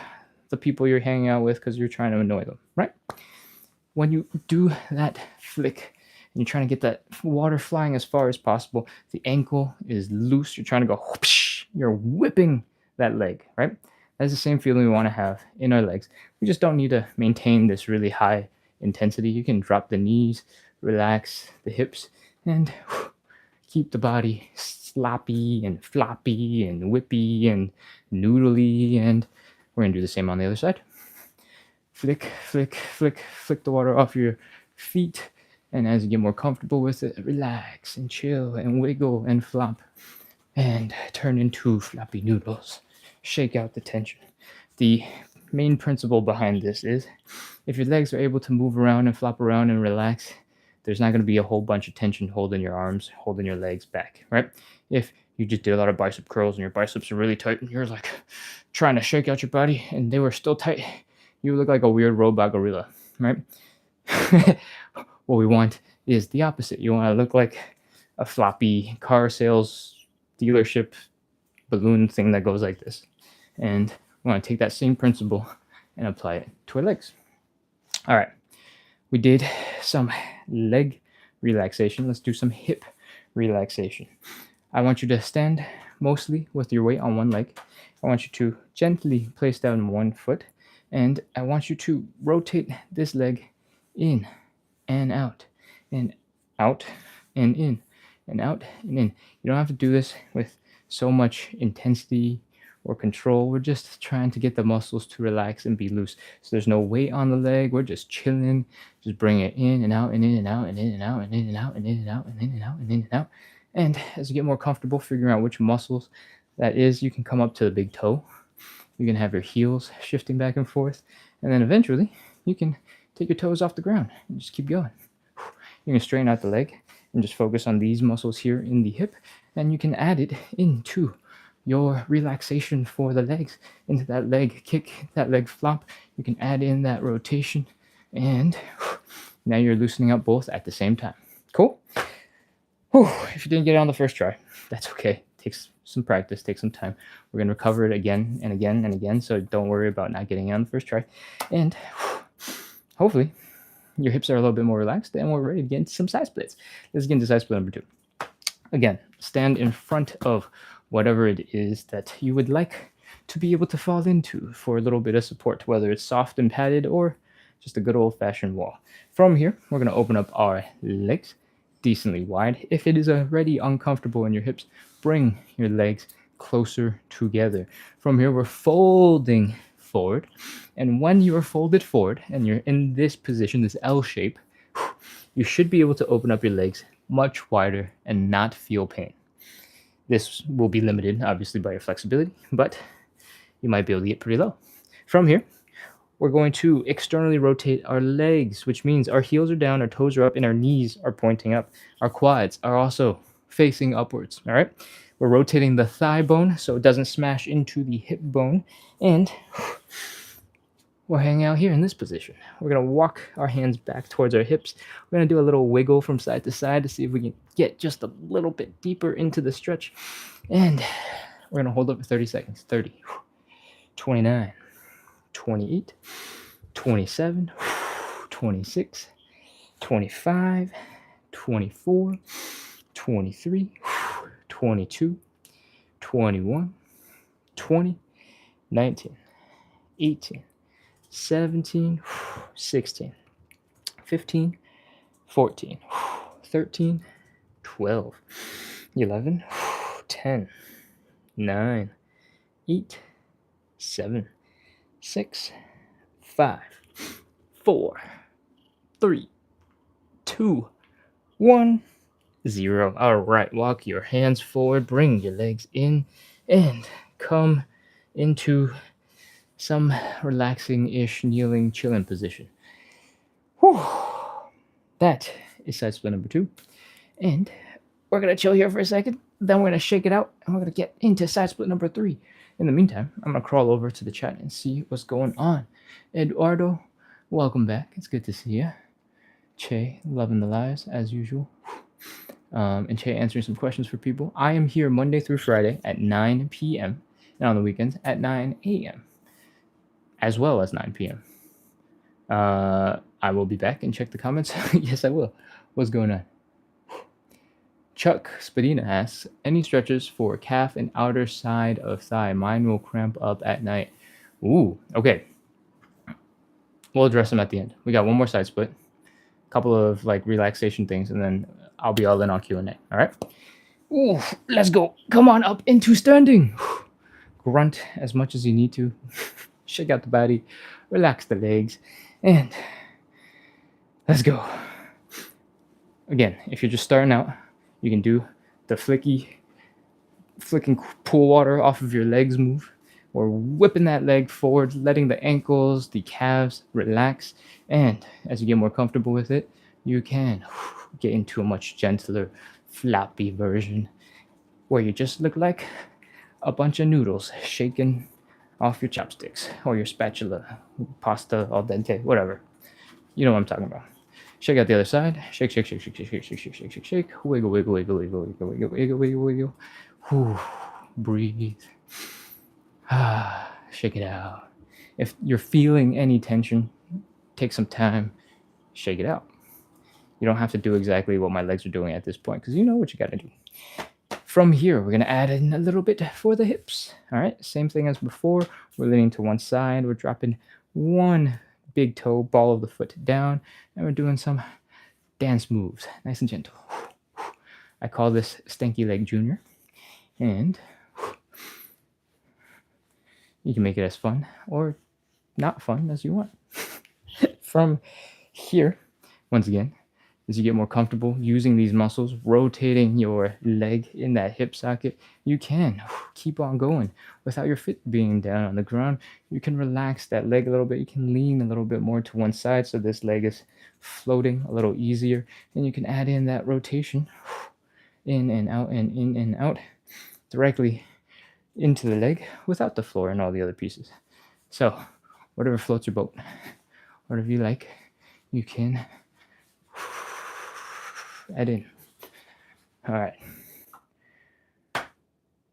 the people you're hanging out with because you're trying to annoy them, right? when you do that flick and you're trying to get that water flying as far as possible, the ankle is loose. You're trying to go, whoosh, you're whipping that leg, right? That's the same feeling we want to have in our legs. We just don't need to maintain this really high intensity. You can drop the knees, relax the hips, and keep the body sloppy and floppy and whippy and noodly. And we're going to do the same on the other side. Flick, flick, flick, flick the water off your feet. And as you get more comfortable with it, relax and chill and wiggle and flop and turn into floppy noodles. Shake out the tension. The main principle behind this is if your legs are able to move around and flop around and relax, there's not going to be a whole bunch of tension holding your arms, holding your legs back, right? If you just did a lot of bicep curls and your biceps are really tight and you're like trying to shake out your body and they were still tight, you look like a weird robot gorilla, right? What we want is the opposite. You want to look like a floppy car sales dealership balloon thing that goes like this. And we want to take that same principle and apply it to our legs. All right. We did some leg relaxation. Let's do some hip relaxation. I want you to stand mostly with your weight on one leg. I want you to gently place down one foot. And I want you to rotate this leg in and out and out and in and out and in. You don't have to do this with so much intensity or control. We're just trying to get the muscles to relax and be loose. So there's no weight on the leg. We're just chilling. Just bring it in and out and in and out and in and out and in and out and in and out and in and out and in and out. And as you get more comfortable figuring out which muscles that is, you can come up to the big toe. You can have your heels shifting back and forth. And then eventually, you can take your toes off the ground and just keep going. You can straighten out the leg and just focus on these muscles here in the hip. And you can add it into your relaxation for the legs, into that leg kick, that leg flop. You can add in that rotation. And now you're loosening up both at the same time. Cool? If you didn't get it on the first try, that's okay. Takes some practice, takes some time. We're going to recover it again and again and again, so don't worry about not getting it on the first try. And hopefully your hips are a little bit more relaxed and we're ready to get into some side splits. Let's get into side split number 2. Again, stand in front of whatever it is that you would like to be able to fall into for a little bit of support, whether it's soft and padded or just a good old-fashioned wall. From here, we're going to open up our legs decently wide. If it is already uncomfortable in your hips, bring your legs closer together. From here, we're folding forward. And when you are folded forward and you're in this position, this L shape, you should be able to open up your legs much wider and not feel pain. This will be limited, obviously, by your flexibility, but you might be able to get pretty low. From here, we're going to externally rotate our legs, which means our heels are down, our toes are up, and our knees are pointing up. Our quads are also facing upwards, all right? We're rotating the thigh bone so it doesn't smash into the hip bone, and we're hanging out here in this position. We're going to walk our hands back towards our hips. We're going to do a little wiggle from side to side to see if we can get just a little bit deeper into the stretch, and we're going to hold it for 30 seconds. 30, 29, 28, 27, 26, 25, 24, 23, 22, 21, 20, 19, 18, 17, 16, 15, 14, 13, 12, 11, 10, 9, 8, 7, 6, 5, 4, 3, 2, 1, 0. All right, walk your hands forward, bring your legs in, and come into some relaxing-ish, kneeling, chilling position. Whew. That is side split number 2. And we're going to chill here for a second. Then we're going to shake it out, and we're going to get into side split number 3. In the meantime, I'm going to crawl over to the chat and see what's going on. Eduardo, welcome back. It's good to see you. Che, loving the lives, as usual. And Che answering some questions for people. I am here Monday through Friday at 9 p.m. and on the weekends at 9 a.m. as well as 9 p.m. I will be back and check the comments. Yes, I will. What's going on? Chuck Spadina asks, any stretches for calf and outer side of thigh? Mine will cramp up at night. Ooh, okay. We'll address them at the end. We got one more side split, a couple of like relaxation things, and then I'll be all in on Q&A. All right? Ooh, let's go. Come on up into standing. Grunt as much as you need to. Shake out the body, relax the legs, and let's go. Again, if you're just starting out, you can do the flicking pool water off of your legs move, or whipping that leg forward, letting the ankles, the calves relax. And as you get more comfortable with it, you can get into a much gentler, floppy version where you just look like a bunch of noodles shaken off your chopsticks or your spatula, pasta al dente, whatever. You know what I'm talking about. Shake out the other side. Shake, shake, shake, shake, shake, shake, shake, shake, shake, shake, shake. Wiggle, wiggle, wiggle, wiggle, wiggle, wiggle, wiggle, wiggle, wiggle. Whew. Breathe. Shake it out. If you're feeling any tension, take some time. Shake it out. You don't have to do exactly what my legs are doing at this point because you know what you got to do. From here, we're going to add in a little bit for the hips. All right, same thing as before. We're leaning to one side. We're dropping one big toe, ball of the foot down, and we're doing some dance moves, nice and gentle. I call this Stanky Leg Junior, and you can make it as fun or not fun as you want. From here, once again, as you get more comfortable using these muscles, rotating your leg in that hip socket, you can keep on going without your foot being down on the ground. You can relax that leg a little bit. You can lean a little bit more to one side so this leg is floating a little easier. And you can add in that rotation in and out and in and out directly into the leg without the floor and all the other pieces. So whatever floats your boat, whatever you like, you can add in. All right.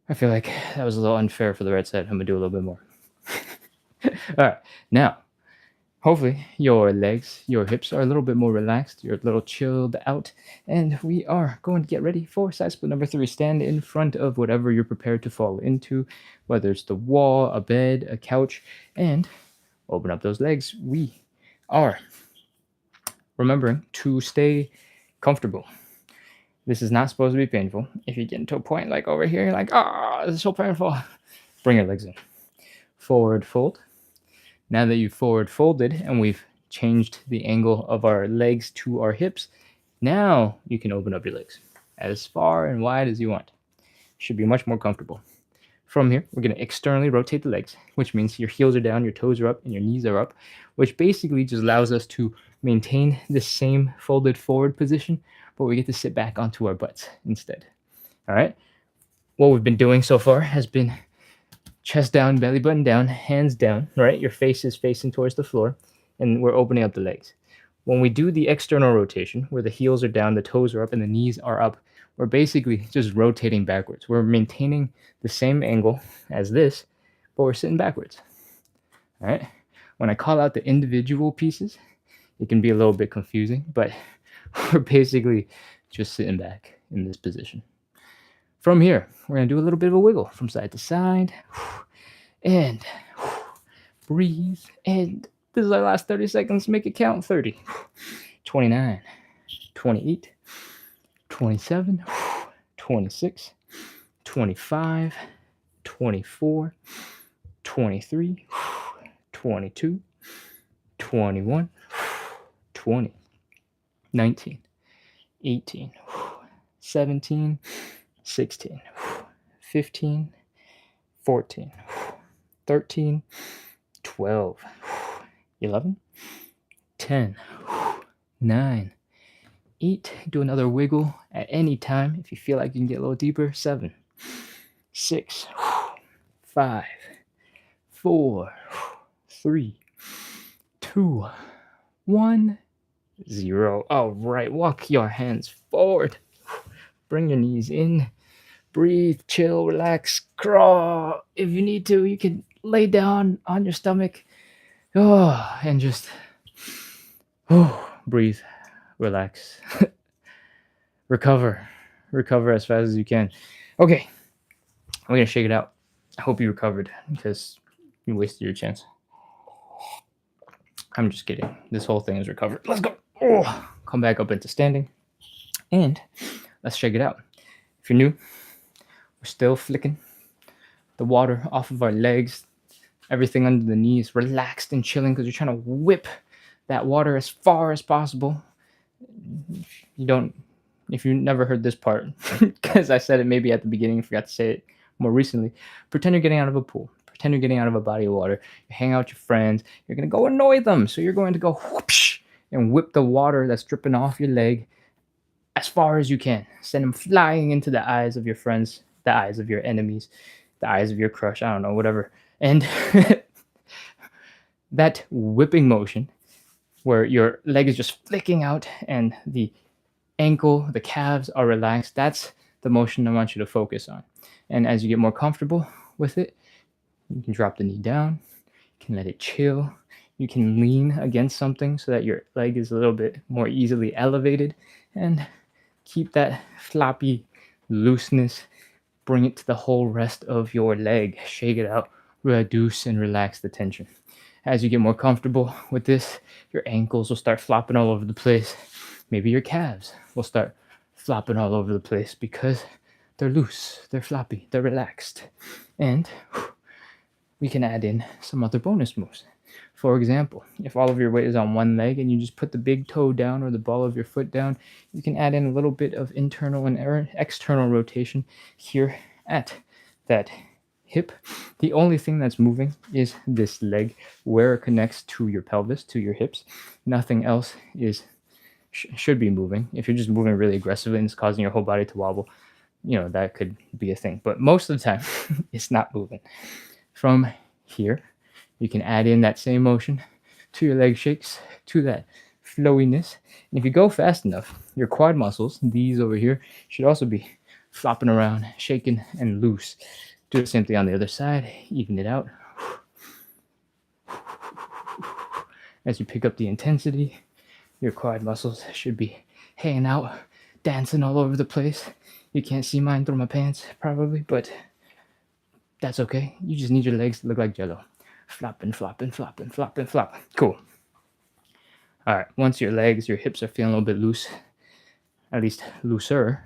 I feel like that was a little unfair for the right side. I'm going to do a little bit more. All right. Now, hopefully your legs, your hips are a little bit more relaxed. You're a little chilled out. And we are going to get ready for side split number 3. Stand in front of whatever you're prepared to fall into, whether it's the wall, a bed, a couch, and open up those legs. We are remembering to stay comfortable. This is not supposed to be painful. If you get to a point like over here, you're like, this is so painful. Bring your legs in. Forward fold. Now that you've forward folded and we've changed the angle of our legs to our hips, now you can open up your legs as far and wide as you want. Should be much more comfortable. From here, we're going to externally rotate the legs, which means your heels are down, your toes are up, and your knees are up, which basically just allows us to maintain the same folded forward position, but we get to sit back onto our butts instead. All right? What we've been doing so far has been chest down, belly button down, hands down, right? Your face is facing towards the floor, and we're opening up the legs. When we do the external rotation, where the heels are down, the toes are up, and the knees are up, we're basically just rotating backwards. We're maintaining the same angle as this, but we're sitting backwards. All right? When I call out the individual pieces, it can be a little bit confusing, but we're basically just sitting back in this position. From here, we're going to do a little bit of a wiggle from side to side. And breathe. And this is our last 30 seconds. Make it count. 30, 29, 28, 27, 26, 25, 24, 23, 22, 21, 20, 19, 18, 17, 16, 15, 14, 13, 12, 11, 10, 9, 8. Do another wiggle at any time if you feel like you can get a little deeper. 7, 6, 5, 4, 3, 2, 1, 0. All right, walk your hands forward. Bring your knees in. Breathe, chill, relax, crawl. If you need to, you can lay down on your stomach. And just Breathe, relax, recover, recover as fast as you can. Okay, we're gonna shake it out. I hope you recovered because you wasted your chance. I'm just kidding. This whole thing is recovered. Let's go. Oh, come back up into standing, and let's shake it out. If you're new, we're still flicking the water off of our legs, everything under the knees, relaxed and chilling because you're trying to whip that water as far as possible. You don't, if you never heard this part, because I said it maybe at the beginning, forgot to say it more recently, pretend you're getting out of a pool. Pretend you're getting out of a body of water. You hang out with your friends. You're going to go annoy them. So you're going to go whoosh and whip the water that's dripping off your leg as far as you can. Send them flying into the eyes of your friends, the eyes of your enemies, the eyes of your crush. I don't know, whatever. And that whipping motion where your leg is just flicking out and the ankle, the calves are relaxed, that's the motion I want you to focus on. And as you get more comfortable with it, you can drop the knee down, you can let it chill, you can lean against something so that your leg is a little bit more easily elevated, and keep that floppy looseness, bring it to the whole rest of your leg. Shake it out, reduce and relax the tension. As you get more comfortable with this, your ankles will start flopping all over the place. Maybe your calves will start flopping all over the place because they're loose, they're floppy, they're relaxed. And we can add in some other bonus moves. For example, if all of your weight is on one leg and you just put the big toe down or the ball of your foot down, you can add in a little bit of internal and external rotation here at that hip. The only thing that's moving is this leg, where it connects to your pelvis, to your hips. Nothing else is should be moving. If you're just moving really aggressively and it's causing your whole body to wobble, that could be a thing. But most of the time, it's not moving. From here, you can add in that same motion to your leg shakes, to that flowiness. And if you go fast enough, your quad muscles, these over here, should also be flopping around, shaking and loose. Do the same thing on the other side, even it out. As you pick up the intensity, your quad muscles should be hanging out, dancing all over the place. You can't see mine through my pants, probably, but that's okay. You just need your legs to look like jello. Flopping, flopping, flopping, flopping, flop. Cool. All right, once your legs, your hips are feeling a little bit loose, at least looser,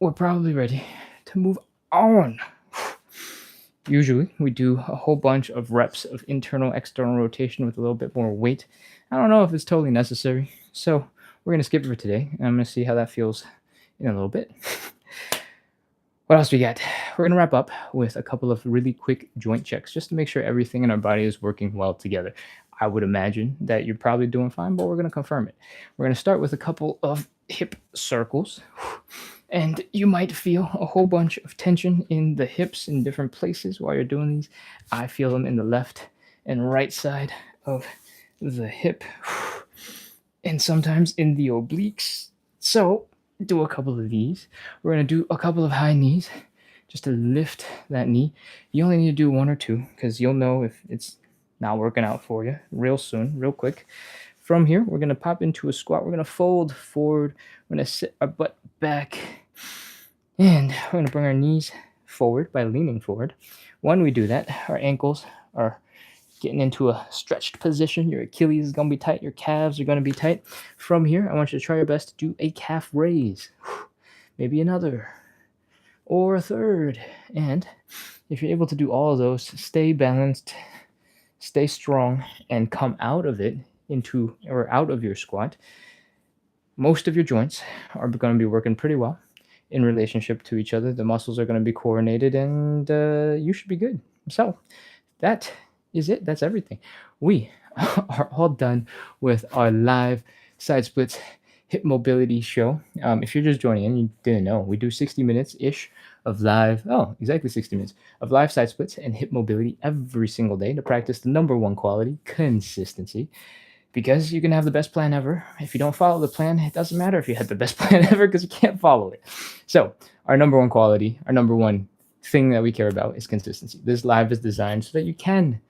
we're probably ready to move on. Usually, we do a whole bunch of reps of internal, external rotation with a little bit more weight. I don't know if it's totally necessary, so we're going to skip it for today, and I'm going to see how that feels in a little bit. What else we got? We're going to wrap up with a couple of really quick joint checks just to make sure everything in our body is working well together. I would imagine that you're probably doing fine, but we're going to confirm it. We're going to start with a couple of hip circles. And you might feel a whole bunch of tension in the hips in different places while you're doing these. I feel them in the left and right side of the hip, and sometimes in the obliques. So do a couple of these. We're going to do a couple of high knees just to lift that knee. You only need to do one or two because you'll know if it's not working out for you real soon, real quick. From here, we're going to pop into a squat. We're going to fold forward. We're going to sit our butt back. And we're going to bring our knees forward by leaning forward. When we do that, our ankles are getting into a stretched position. Your Achilles is going to be tight. Your calves are going to be tight. From here, I want you to try your best to do a calf raise. Maybe another. Or a third. And if you're able to do all of those, stay balanced, stay strong, and come out of it into or out of your squat. Most of your joints are going to be working pretty well in relationship to each other. The muscles are going to be coordinated, and you should be good. So that is it. That's everything. We are all done with our live side splits hip mobility show. If you're just joining in, you didn't know, we do 60 minutes-ish of live, exactly 60 minutes of live side splits and hip mobility every single day to practice the number one quality, consistency. Because you can have the best plan ever. If you don't follow the plan, it doesn't matter if you had the best plan ever because you can't follow it. So our number one quality, our number one thing that we care about is consistency. This live is designed so that you can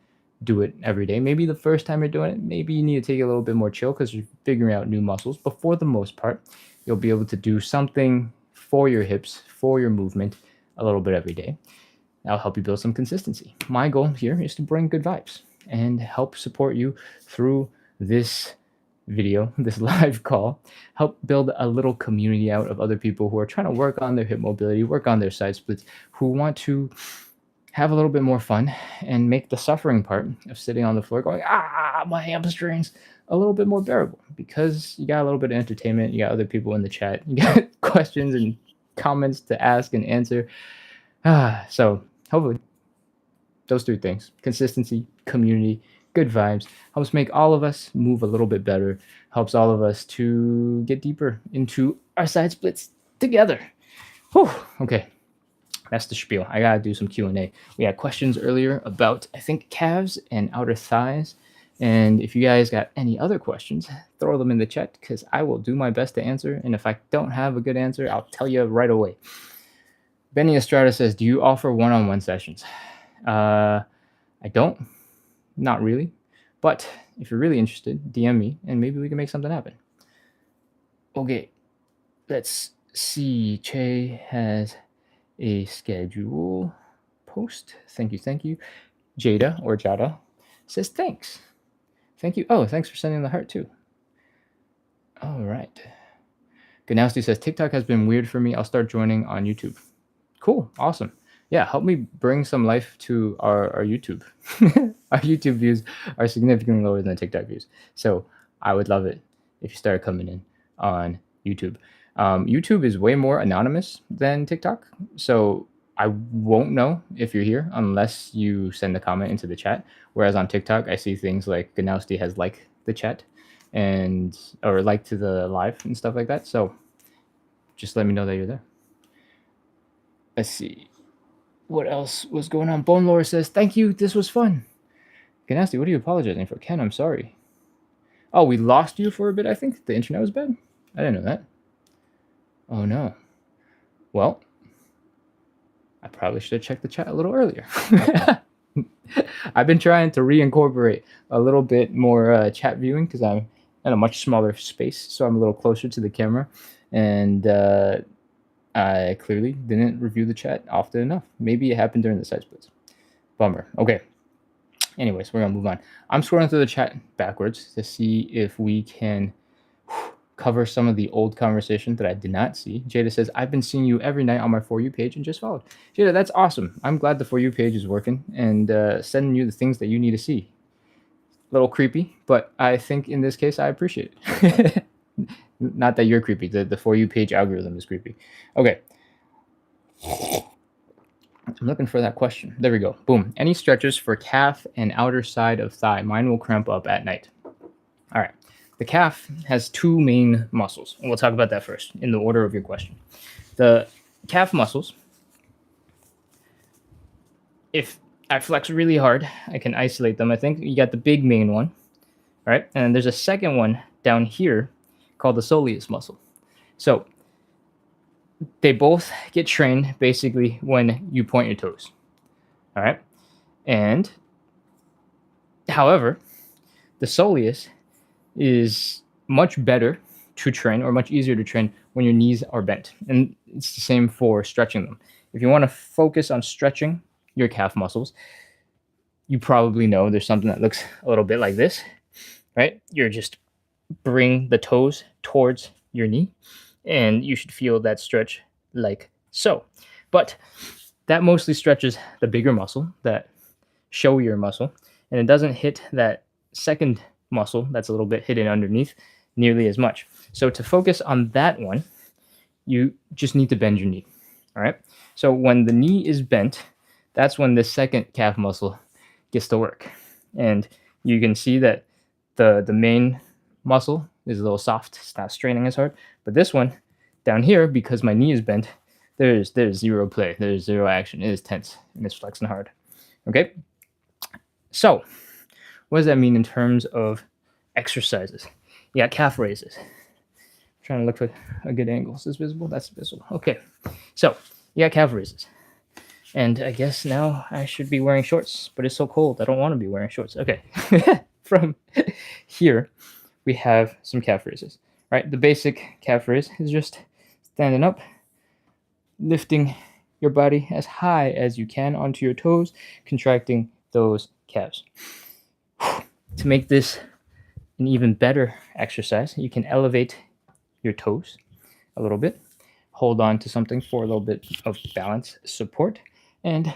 do it every day. Maybe the first time you're doing it, maybe you need to take it a little bit more chill because you're figuring out new muscles. But for the most part, you'll be able to do something for your hips, for your movement, a little bit every day. That'll help you build some consistency. My goal here is to bring good vibes and help support you through this video, this live call, help build a little community out of other people who are trying to work on their hip mobility, work on their side splits, who want to have a little bit more fun and make the suffering part of sitting on the floor going, my hamstrings, a little bit more bearable, because you got a little bit of entertainment, you got other people in the chat, you got questions and comments to ask and answer. So hopefully those three things, consistency, community, good vibes, helps make all of us move a little bit better, helps all of us to get deeper into our side splits together. Whew, okay. That's the spiel. I gotta do some Q&A. We had questions earlier about, I think, calves and outer thighs. And if you guys got any other questions, throw them in the chat because I will do my best to answer. And if I don't have a good answer, I'll tell you right away. Benny Estrada says, do you offer one-on-one sessions? I don't. Not really. But if you're really interested, DM me and maybe we can make something happen. Okay. Let's see. Che has a schedule post. Thank you. Jada or Jada says thanks. Thank you. Oh, thanks for sending the heart too. All right. Ganowski says TikTok has been weird for me. I'll start joining on YouTube. Cool. Awesome. Yeah, help me bring some life to our YouTube. Our YouTube views are significantly lower than the TikTok views. So I would love it if you started coming in on YouTube. YouTube is way more anonymous than TikTok. So I won't know if you're here unless you send a comment into the chat. Whereas on TikTok, I see things like Ganowski has liked the chat and or liked to the live and stuff like that. So just let me know that you're there. Let's see. What else was going on? Bone Lore says, thank you. This was fun. Ganowski, what are you apologizing for? Ken, I'm sorry. Oh, we lost you for a bit, I think. The internet was bad. I didn't know that. Oh, no. Well, I probably should have checked the chat a little earlier. I've been trying to reincorporate a little bit more chat viewing because I'm in a much smaller space, so I'm a little closer to the camera. And I clearly didn't review the chat often enough. Maybe it happened during the side splits. Bummer. Okay. Anyways, we're going to move on. I'm scrolling through the chat backwards to see if we can cover some of the old conversation that I did not see. Jada says, I've been seeing you every night on my For You page and just followed. Jada, that's awesome. I'm glad the For You page is working and sending you the things that you need to see. A little creepy, but I think in this case, I appreciate it. Not that you're creepy. The For You page algorithm is creepy. Okay. I'm looking for that question. There we go. Boom. Any stretches for calf and outer side of thigh? Mine will cramp up at night. All right. The calf has two main muscles, and we'll talk about that first in the order of your question. The calf muscles, if I flex really hard, I can isolate them. I think you got the big main one, all right? And there's a second one down here called the soleus muscle. So they both get trained basically when you point your toes, all right? And however, the soleus is much better to train or much easier to train when your knees are bent. And it's the same for stretching them. If you want to focus on stretching your calf muscles, you probably know there's something that looks a little bit like this, right? You're just bring the toes towards your knee and you should feel that stretch like so. But that mostly stretches the bigger muscle, that showier muscle, and it doesn't hit that second muscle that's a little bit hidden underneath nearly as much. So to focus on that one, you just need to bend your knee. All right. So when the knee is bent, that's when the second calf muscle gets to work. And you can see that the main muscle is a little soft. It's not straining as hard. But this one down here, because my knee is bent, there's zero play. There's zero action. It is tense and it's flexing hard. Okay. So what does that mean in terms of exercises? You got calf raises. I'm trying to look for a good angle. Is this visible? That's visible. Okay. So you got calf raises. And I guess now I should be wearing shorts, but it's so cold. I don't want to be wearing shorts. Okay. From here, we have some calf raises, right? The basic calf raise is just standing up, lifting your body as high as you can onto your toes, contracting those calves. To make this an even better exercise, you can elevate your toes a little bit, hold on to something for a little bit of balance support, and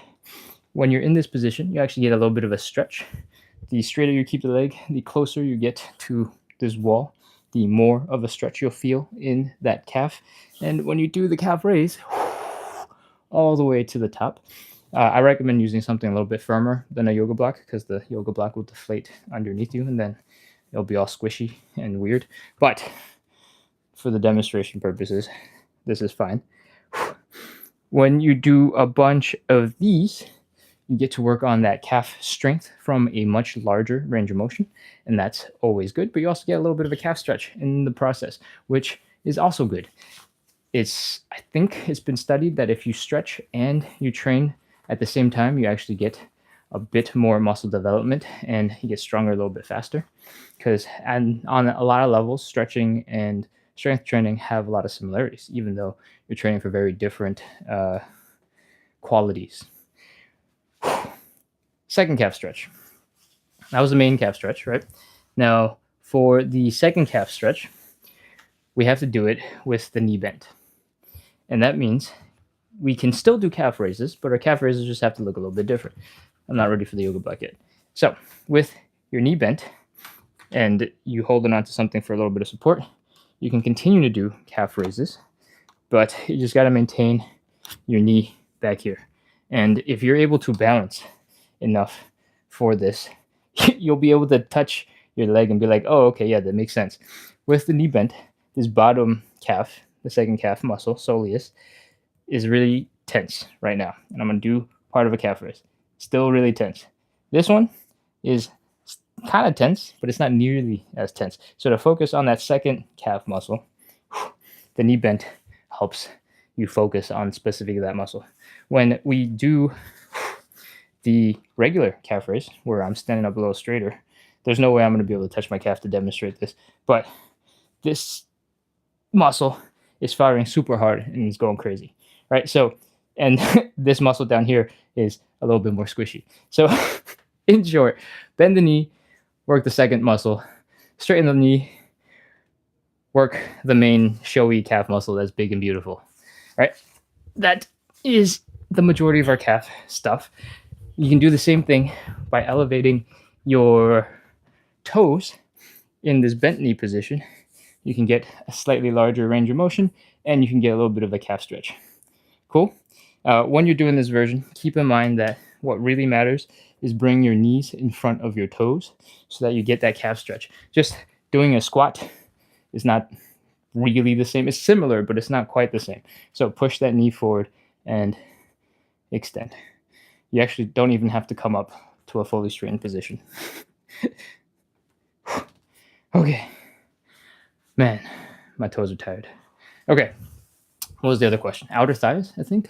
when you're in this position, you actually get a little bit of a stretch. The straighter you keep the leg, the closer you get to this wall, the more of a stretch you'll feel in that calf. And when you do the calf raise, all the way to the top, I recommend using something a little bit firmer than a yoga block because the yoga block will deflate underneath you and then it'll be all squishy and weird. But for the demonstration purposes, this is fine. When you do a bunch of these, you get to work on that calf strength from a much larger range of motion, and that's always good. But you also get a little bit of a calf stretch in the process, which is also good. I think it's been studied that if you stretch and you train at the same time, you actually get a bit more muscle development and you get stronger a little bit faster. Because on a lot of levels, stretching and strength training have a lot of similarities, even though you're training for very different qualities. Second calf stretch. That was the main calf stretch, right? Now, for the second calf stretch, we have to do it with the knee bent. And that means we can still do calf raises, but our calf raises just have to look a little bit different. I'm not ready for the yoga block yet. So, with your knee bent and you holding on to something for a little bit of support, you can continue to do calf raises, but you just got to maintain your knee back here. And if you're able to balance enough for this, you'll be able to touch your leg and be like, oh, okay, yeah, that makes sense. With the knee bent, this bottom calf, the second calf muscle, soleus, is really tense right now. And I'm going to do part of a calf raise. Still really tense. This one is kind of tense, but it's not nearly as tense. So to focus on that second calf muscle, the knee bent helps you focus on specifically that muscle. When we do the regular calf raise, where I'm standing up a little straighter, there's no way I'm going to be able to touch my calf to demonstrate this. But this muscle is firing super hard and it's going crazy, right? So, and this muscle down here is a little bit more squishy. So, in short, bend the knee, work the second muscle, straighten the knee, work the main showy calf muscle that's big and beautiful, right? That is the majority of our calf stuff. You can do the same thing by elevating your toes in this bent knee position. You can get a slightly larger range of motion and you can get a little bit of a calf stretch. Cool? When you're doing this version, keep in mind that what really matters is bring your knees in front of your toes so that you get that calf stretch. Just doing a squat is not really the same. It's similar, but it's not quite the same. So push that knee forward and extend. You actually don't even have to come up to a fully straightened position. Okay. Man, my toes are tired. Okay. What was the other question? Outer thighs, I think.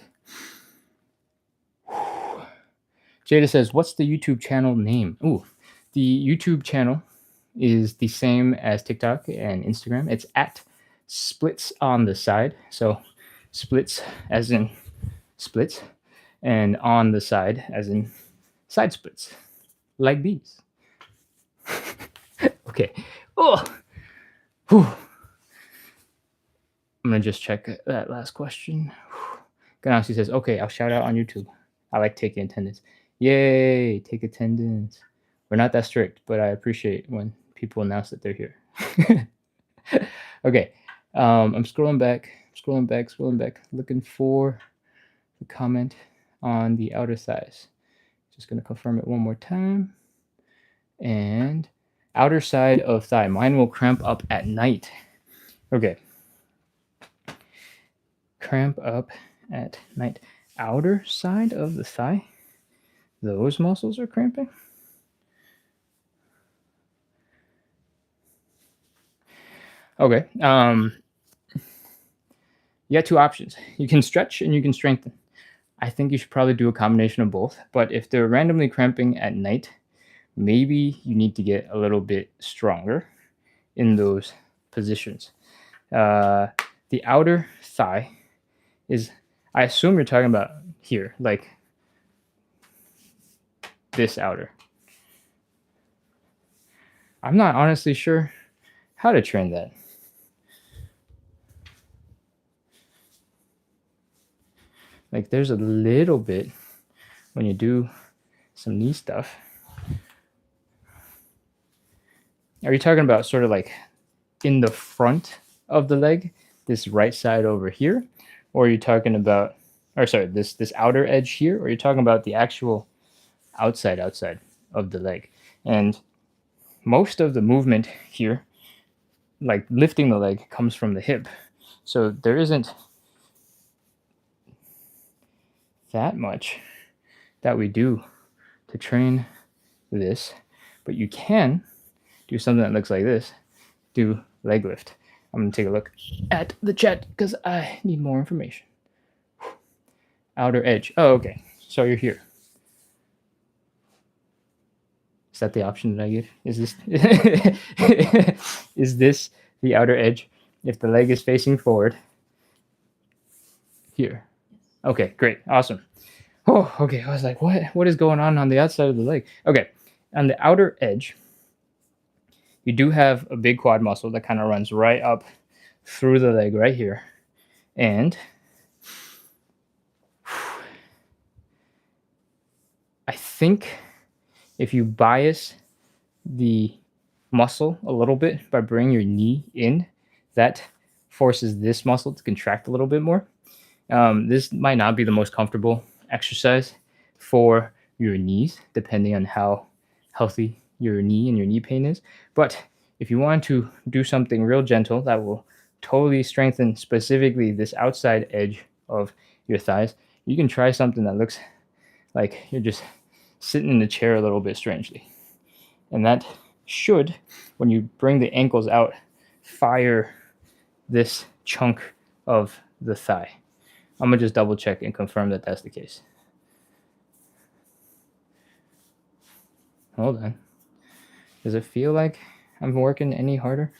Jada says, what's the YouTube channel name? Ooh, the YouTube channel is the same as TikTok and Instagram. It's at Splits on the Side. So splits as in splits, and on the side as in side splits, like these. Okay. Oh. Whew. I'm going to just check that last question. Ganassi says, okay, I'll shout out on YouTube. I like taking attendance. Yay, take attendance. We're not that strict, but I appreciate when people announce that they're here. Okay, I'm scrolling back, looking for the comment on the outer thighs. Just going to confirm it one more time. And outer side of thigh. Mine will cramp up at night. Okay. Cramp up at night. Outer side of the thigh. Those muscles are cramping. Okay. You got two options. You can stretch and you can strengthen. I think you should probably do a combination of both. But if they're randomly cramping at night, maybe you need to get a little bit stronger in those positions. Uh, the outer thigh is, I assume you're talking about here, like this outer. I'm not honestly sure how to train that. Like there's a little bit when you do some knee stuff. Are you talking about sort of like in the front of the leg, this right side over here? Or are you talking about, or sorry, this outer edge here? Or are you talking about the actual outside of the leg? And most of the movement here, like lifting the leg, comes from the hip. So there isn't that much that we do to train this, but you can do something that looks like this. Do leg lift. I'm going to take a look at the chat because I need more information. Outer edge. Oh, okay. So you're here. Is that the option that I give? Is this is this the outer edge? If the leg is facing forward. Here. Okay, great. Awesome. Oh, okay. I was like, what is going on the outside of the leg? Okay. On the outer edge, you do have a big quad muscle that kind of runs right up through the leg right here. And I think if you bias the muscle a little bit by bringing your knee in, that forces this muscle to contract a little bit more. This might not be the most comfortable exercise for your knees, depending on how healthy your knee and your knee pain is. But if you want to do something real gentle that will totally strengthen specifically this outside edge of your thighs, you can try something that looks like you're just sitting in the chair a little bit strangely. And that should, when you bring the ankles out, fire this chunk of the thigh. I'm going to just double check and confirm that that's the case. Hold on. Does it feel like I'm working any harder?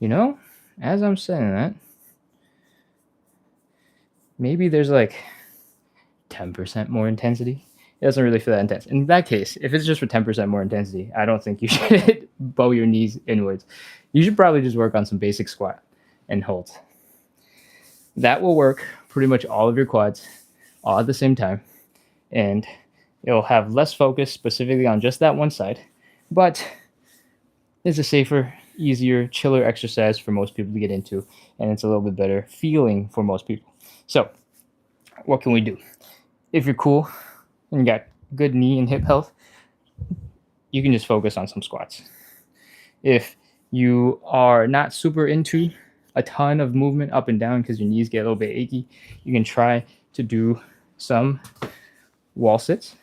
You know, as I'm saying that, maybe there's like 10% more intensity. It doesn't really feel that intense. In that case, if it's just for 10% more intensity, I don't think you should bow your knees inwards. You should probably just work on some basic squat and holds. That will work pretty much all of your quads all at the same time. And it'll have less focus specifically on just that one side. But it's a safer, easier, chiller exercise for most people to get into. And it's a little bit better feeling for most people. So what can we do? If you're cool and you got good knee and hip health, you can just focus on some squats. If you are not super into a ton of movement up and down because your knees get a little bit achy, you can try to do some wall sits.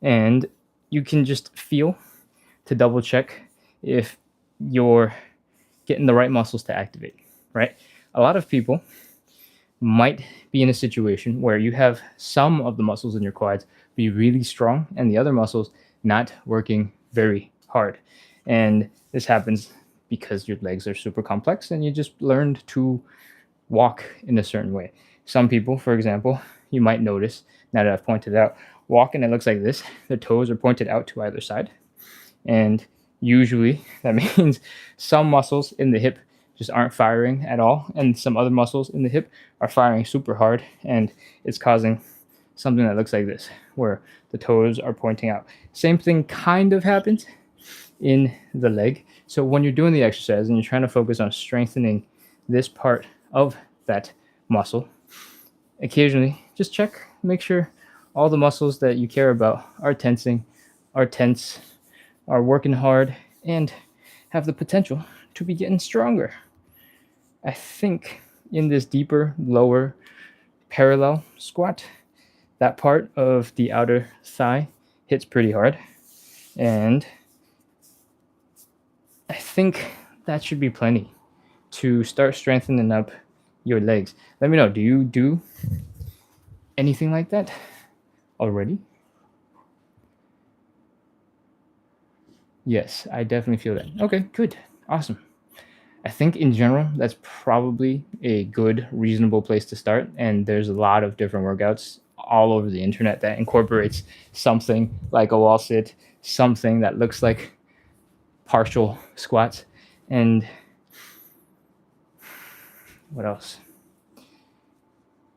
And you can just feel to double check if you're getting the right muscles to activate, right? A lot of people might be in a situation where you have some of the muscles in your quads be really strong and the other muscles not working very hard. And this happens because your legs are super complex and you just learned to walk in a certain way. Some people, for example, you might notice, now that I've pointed out, walk and it looks like this. Their toes are pointed out to either side. And usually that means some muscles in the hip just aren't firing at all, and some other muscles in the hip are firing super hard, and it's causing something that looks like this, where the toes are pointing out. Same thing kind of happens in the leg. So when you're doing the exercise and you're trying to focus on strengthening this part of that muscle, occasionally just check, make sure all the muscles that you care about are tensing, are tense, are working hard, and have the potential to be getting stronger. I think in this deeper, lower parallel squat, that part of the outer thigh hits pretty hard. And I think that should be plenty to start strengthening up your legs. Let me know. Do you do anything like that already? Yes, I definitely feel that. Okay, good. Awesome. I think in general, that's probably a good, reasonable place to start. And there's a lot of different workouts all over the internet that incorporates something like a wall sit, something that looks like partial squats, and what else?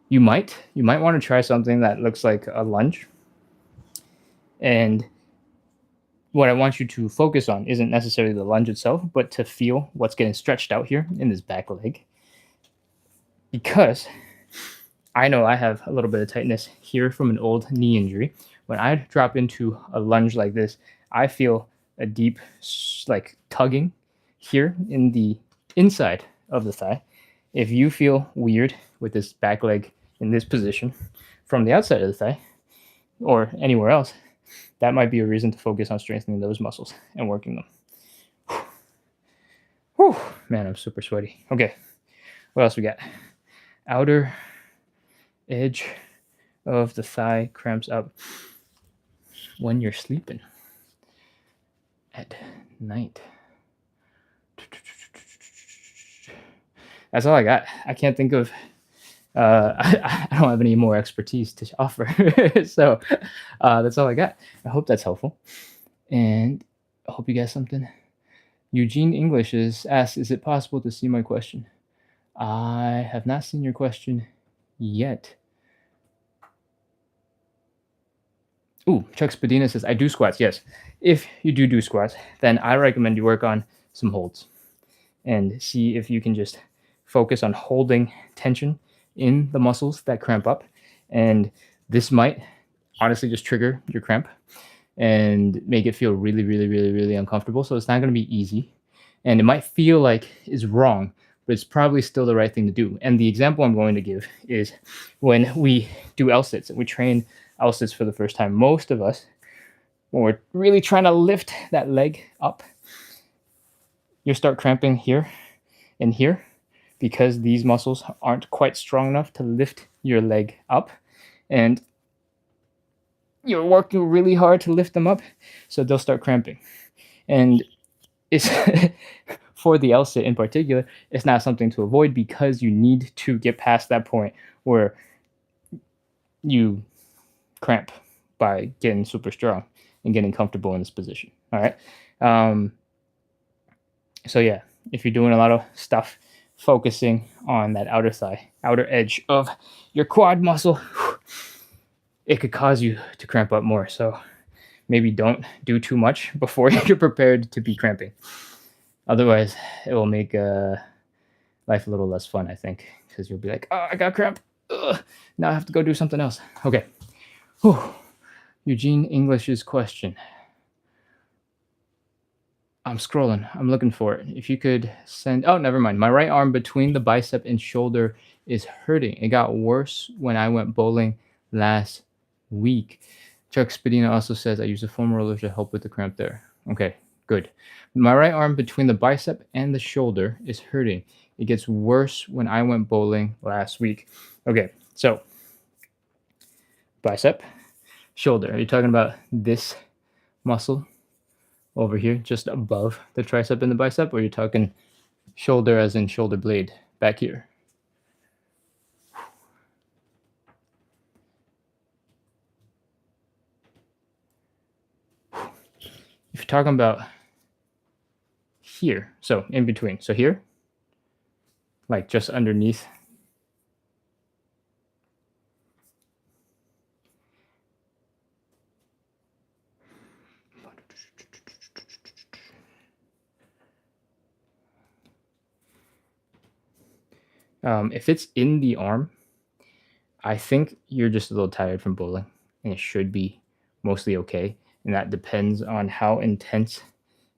You might want to try something that looks like a lunge. And what I want you to focus on isn't necessarily the lunge itself, but to feel what's getting stretched out here in this back leg. Because I know I have a little bit of tightness here from an old knee injury. When I drop into a lunge like this, I feel a deep, like tugging here in the inside of the thigh. If you feel weird with this back leg in this position from the outside of the thigh or anywhere else, that might be a reason to focus on strengthening those muscles and working them. Whew, man, I'm super sweaty. Okay, what else we got? Outer edge of the thigh cramps up when you're sleeping at night. That's all I got. I can't think of. I don't have any more expertise to offer, so that's all I got. I hope that's helpful, and I hope you got something. Eugene English is asked, "Is it possible to see my question?" I have not seen your question yet. Ooh, Chuck Spadina says, I do squats. Yes. If you do squats, then I recommend you work on some holds and see if you can just focus on holding tension in the muscles that cramp up. And this might honestly just trigger your cramp and make it feel really, really, really, really uncomfortable. So it's not going to be easy. And it might feel like it's wrong, but it's probably still the right thing to do. And the example I'm going to give is when we do L sits and we train L sits for the first time. Most of us, when we're really trying to lift that leg up, you start cramping here and here because these muscles aren't quite strong enough to lift your leg up. And you're working really hard to lift them up, so they'll start cramping. And it's for the L sit in particular, it's not something to avoid because you need to get past that point where you cramp by getting super strong and getting comfortable in this position. All right. So yeah, if you're doing a lot of stuff, focusing on that outer thigh, outer edge of your quad muscle, it could cause you to cramp up more. So maybe don't do too much before you're prepared to be cramping. Otherwise, it will make life a little less fun, I think, because you'll be like, oh, I got cramp. Ugh. Now I have to go do something else. Okay. Whew. Eugene English's question. I'm scrolling. I'm looking for it. If you could send. Oh, never mind. My right arm between the bicep and shoulder is hurting. It got worse when I went bowling last week. Chuck Spadina also says I use a foam roller to help with the cramp there. Okay, good. My right arm between the bicep and the shoulder is hurting. It gets worse when I went bowling last week. Okay, so bicep, shoulder. Are you talking about this muscle over here, just above the tricep and the bicep, or are you talking shoulder as in shoulder blade back here? If you're talking about here, so in between, so here, like just underneath. If it's in the arm, I think you're just a little tired from bowling, and it should be mostly okay. And that depends on how intense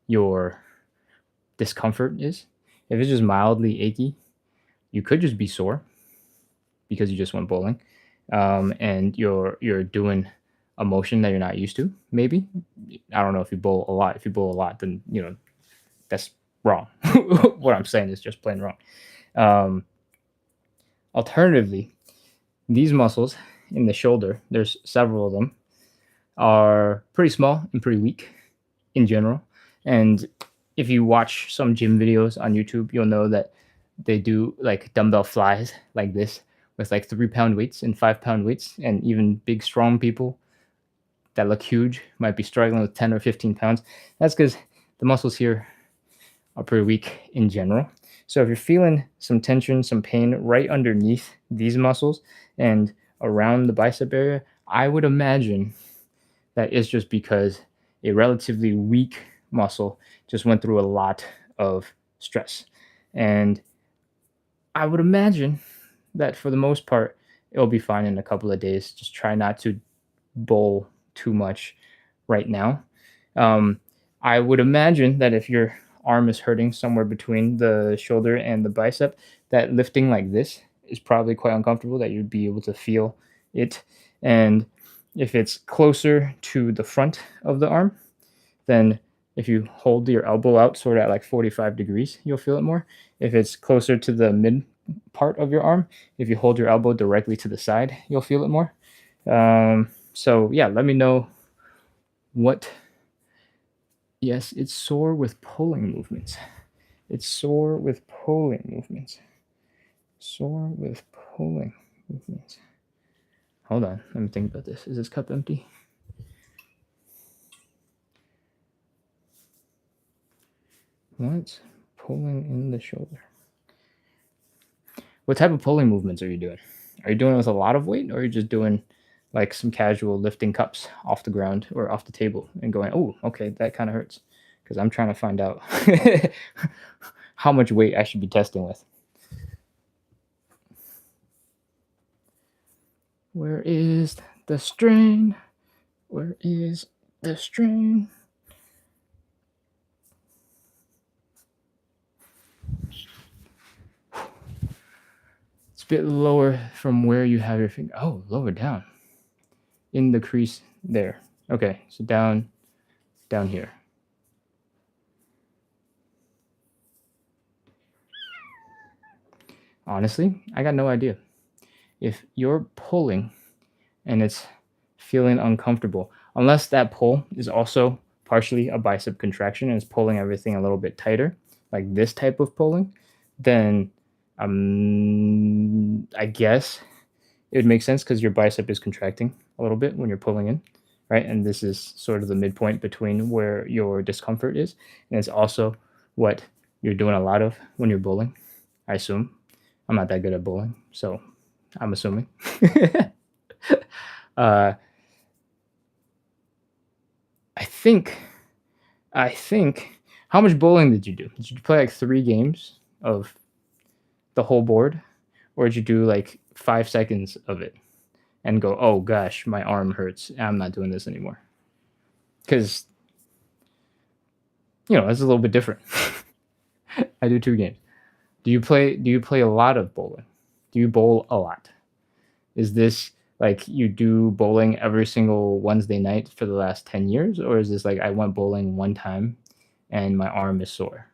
your discomfort is. If it's just mildly achy, you could just be sore because you just went bowling, and you're doing a motion that you're not used to. Maybe I don't know if you bowl a lot. If you bowl a lot, then that's wrong. What I'm saying is just plain wrong. Um, Alternatively, these muscles in the shoulder, there's several of them, are pretty small and pretty weak in general. And if you watch some gym videos on YouTube, you'll know that they do like dumbbell flies like this with like 3 pound weights and 5 pound weights. And even big, strong people that look huge might be struggling with 10 or 15 pounds. That's because the muscles here are pretty weak in general. So if you're feeling some tension, some pain right underneath these muscles and around the bicep area, I would imagine that is just because a relatively weak muscle just went through a lot of stress. And I would imagine that for the most part, it'll be fine in a couple of days. Just try not to bowl too much right now. Um, I would imagine that if your arm is hurting somewhere between the shoulder and the bicep, that lifting like this is probably quite uncomfortable, that you'd be able to feel it. And if it's closer to the front of the arm, then if you hold your elbow out sort of at like 45 degrees, you'll feel it more. If it's closer to the mid part of your arm, if you hold your elbow directly to the side, you'll feel it more. So yeah, let me know what. Yes, it's sore with pulling movements. It's sore with pulling movements. Sore with pulling movements. Hold on, let me think about this. Is this cup empty? What's pulling in the shoulder? What type of pulling movements are you doing? Are you doing it with a lot of weight, or are you just doing like some casual lifting cups off the ground or off the table and going, oh, okay, that kind of hurts? Because I'm trying to find out how much weight I should be testing with. Where is the strain? Where is the strain? It's a bit lower from where you have your finger. Oh, lower down. In the crease there. Okay, so down here. Honestly, I got no idea. If you're pulling and it's feeling uncomfortable, unless that pull is also partially a bicep contraction and it's pulling everything a little bit tighter, like this type of pulling, then I guess it would make sense because your bicep is contracting a little bit when you're pulling in, right? And this is sort of the midpoint between where your discomfort is. And it's also what you're doing a lot of when you're bowling, I assume. I'm not that good at bowling, so I'm assuming. uh, I think, how much bowling did you do? Did you play like 3 games of the whole board? Or did you do like 5 seconds of it and go, oh gosh, my arm hurts. I'm not doing this anymore? Because, it's a little bit different. I do 2 games. Do you play a lot of bowling? Do you bowl a lot? Is this like you do bowling every single Wednesday night for the last 10 years? Or is this like I went bowling one time and my arm is sore?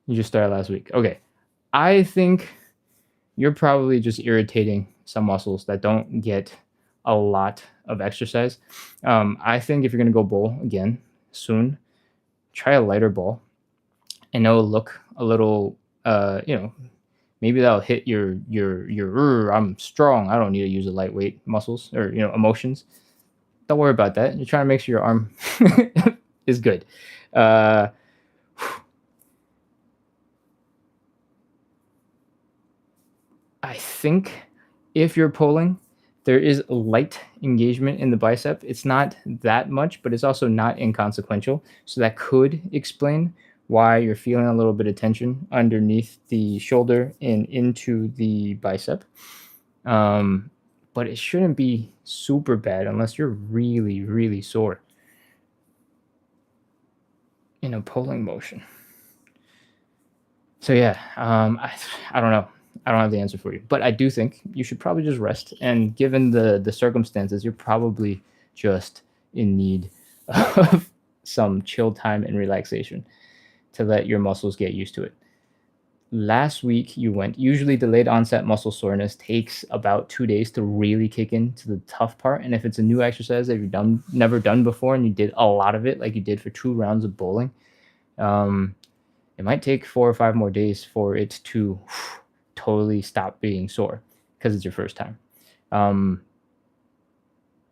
You just started last week. Okay. I think you're probably just irritating some muscles that don't get a lot of exercise. I think if you're going to go bowl again soon, try a lighter ball, and it'll look a little, maybe that'll hit your I'm strong, I don't need to use a lightweight muscles or emotions. Don't worry about that. You're trying to make sure your arm is good. I think if you're pulling, there is light engagement in the bicep. It's not that much, but it's also not inconsequential. So that could explain why you're feeling a little bit of tension underneath the shoulder and into the bicep. But it shouldn't be super bad unless you're really, really sore in a pulling motion. So yeah, I don't know. I don't have the answer for you, but I do think you should probably just rest. And given the circumstances, you're probably just in need of some chill time and relaxation to let your muscles get used to it. Last week you went. Usually delayed onset muscle soreness takes about 2 days to really kick into the tough part. And if it's a new exercise that you've never done before, and you did a lot of it, like you did for 2 rounds of bowling, um, it might take 4 or 5 more days for it to totally stop being sore because it's your first time. Um,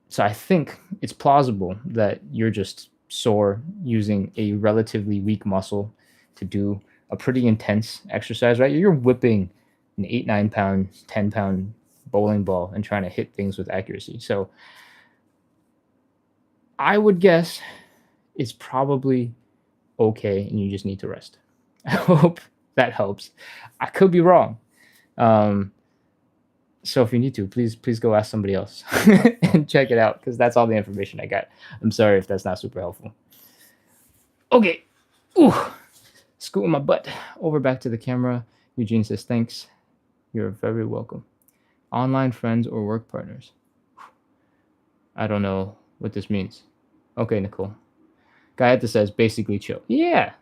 so I think it's plausible that you're just sore using a relatively weak muscle to do a pretty intense exercise, right? You're whipping an 8, 9 pound, 10 pound bowling ball and trying to hit things with accuracy. So I would guess it's probably okay and you just need to rest. I hope that helps. I could be wrong. Um, so if you need to, please go ask somebody else and check it out because that's all the information I got. I'm sorry if that's not super helpful. Okay. Ooh. Scooting my butt over back to the camera. Eugene says, thanks. You're very welcome. Online friends or work partners. I don't know what this means. Okay, Nicole. Gayata says, basically chill. Yeah,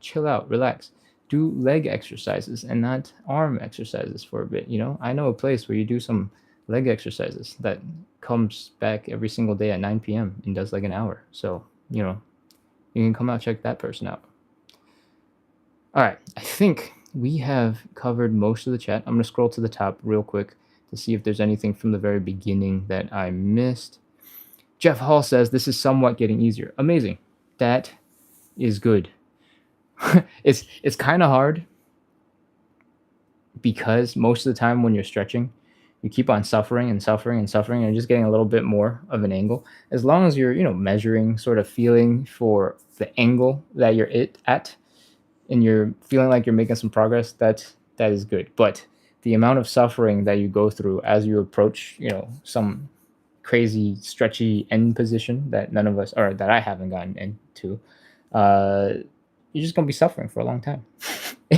chill out, relax. Do leg exercises and not arm exercises for a bit. I know a place where you do some leg exercises that comes back every single day at 9 p.m. and does like an hour. So, you can come out, check that person out. All right, I think we have covered most of the chat. I'm going to scroll to the top real quick to see if there's anything from the very beginning that I missed. Jeff Hall says, this is somewhat getting easier. Amazing. That is good. It's kind of hard because most of the time when you're stretching, you keep on suffering and suffering and suffering, and you're just getting a little bit more of an angle. As long as you're, measuring, sort of feeling for the angle that you're at, and you're feeling like you're making some progress, that is good. But the amount of suffering that you go through as you approach, some crazy stretchy end position that none of us, or that I haven't gotten into, you're just gonna be suffering for a long time.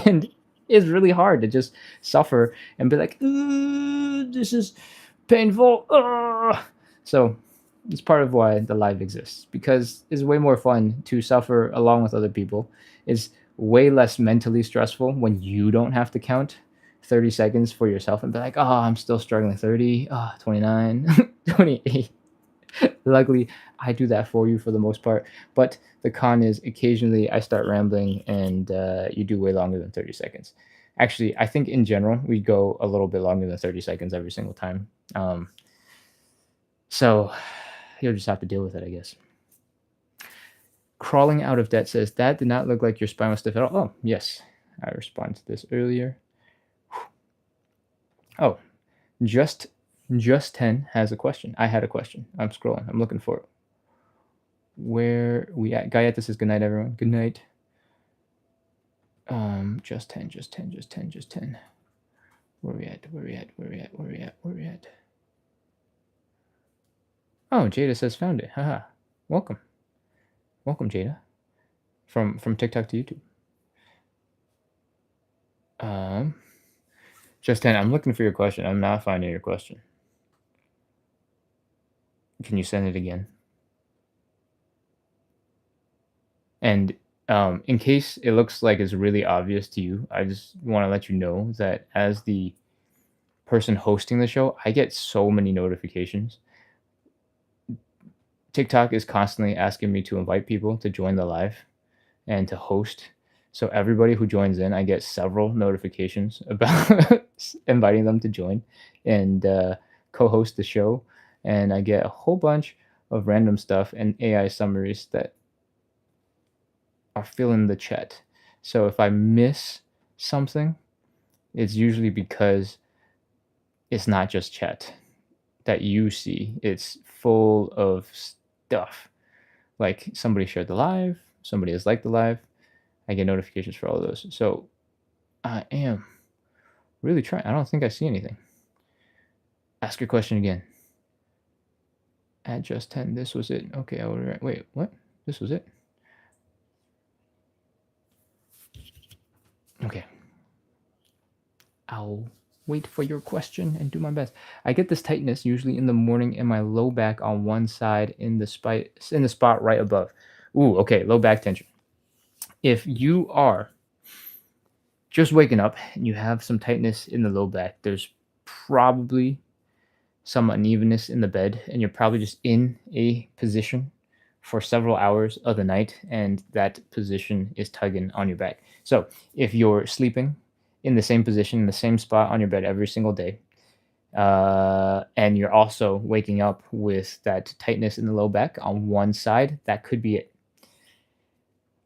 And it's really hard to just suffer and be like, this is painful. So it's part of why the live exists, because it's way more fun to suffer along with other people. It's way less mentally stressful when you don't have to count 30 seconds for yourself and be like, I'm still struggling. 30, 29, 28. Luckily, I do that for you for the most part. But the con is occasionally I start rambling and you do way longer than 30 seconds. Actually, I think in general, we go a little bit longer than 30 seconds every single time. So you'll just have to deal with it, I guess. Crawling out of debt says, that did not look like your spine was stiff at all. Oh, yes. I responded to this earlier. Oh, just 10 has a question. I had a question. I'm scrolling. I'm looking for it. Where we at? Gayeta says, good night, everyone. Good night. Just 10. Where we at? Oh, Jada says found it. Haha. Welcome, Jada. From TikTok to YouTube. Just 10. I'm looking for your question. I'm not finding your question. Can you send it again? And in case it looks like it's really obvious to you, I just want to let you know that as the person hosting the show, I get so many notifications. TikTok is constantly asking me to invite people to join the live and to host. So everybody who joins in, I get several notifications about inviting them to join and co-host the show. And I get a whole bunch of random stuff and AI summaries that are filling the chat. So if I miss something, it's usually because it's not just chat that you see. It's full of stuff. Like somebody shared the live, somebody has liked the live. I get notifications for all of those. So I am really trying. I don't think I see anything. Ask your question again. At just 10, this was it. Okay, I would wait, what? This was it? Okay. I'll wait for your question and do my best. I get this tightness usually in the morning in my low back on one side in the spot right above. Ooh, okay, low back tension. If you are just waking up and you have some tightness in the low back, there's probably some unevenness in the bed, and you're probably just in a position for several hours of the night, and that position is tugging on your back. So, if you're sleeping in the same position, in the same spot on your bed every single day, and you're also waking up with that tightness in the low back on one side, that could be it.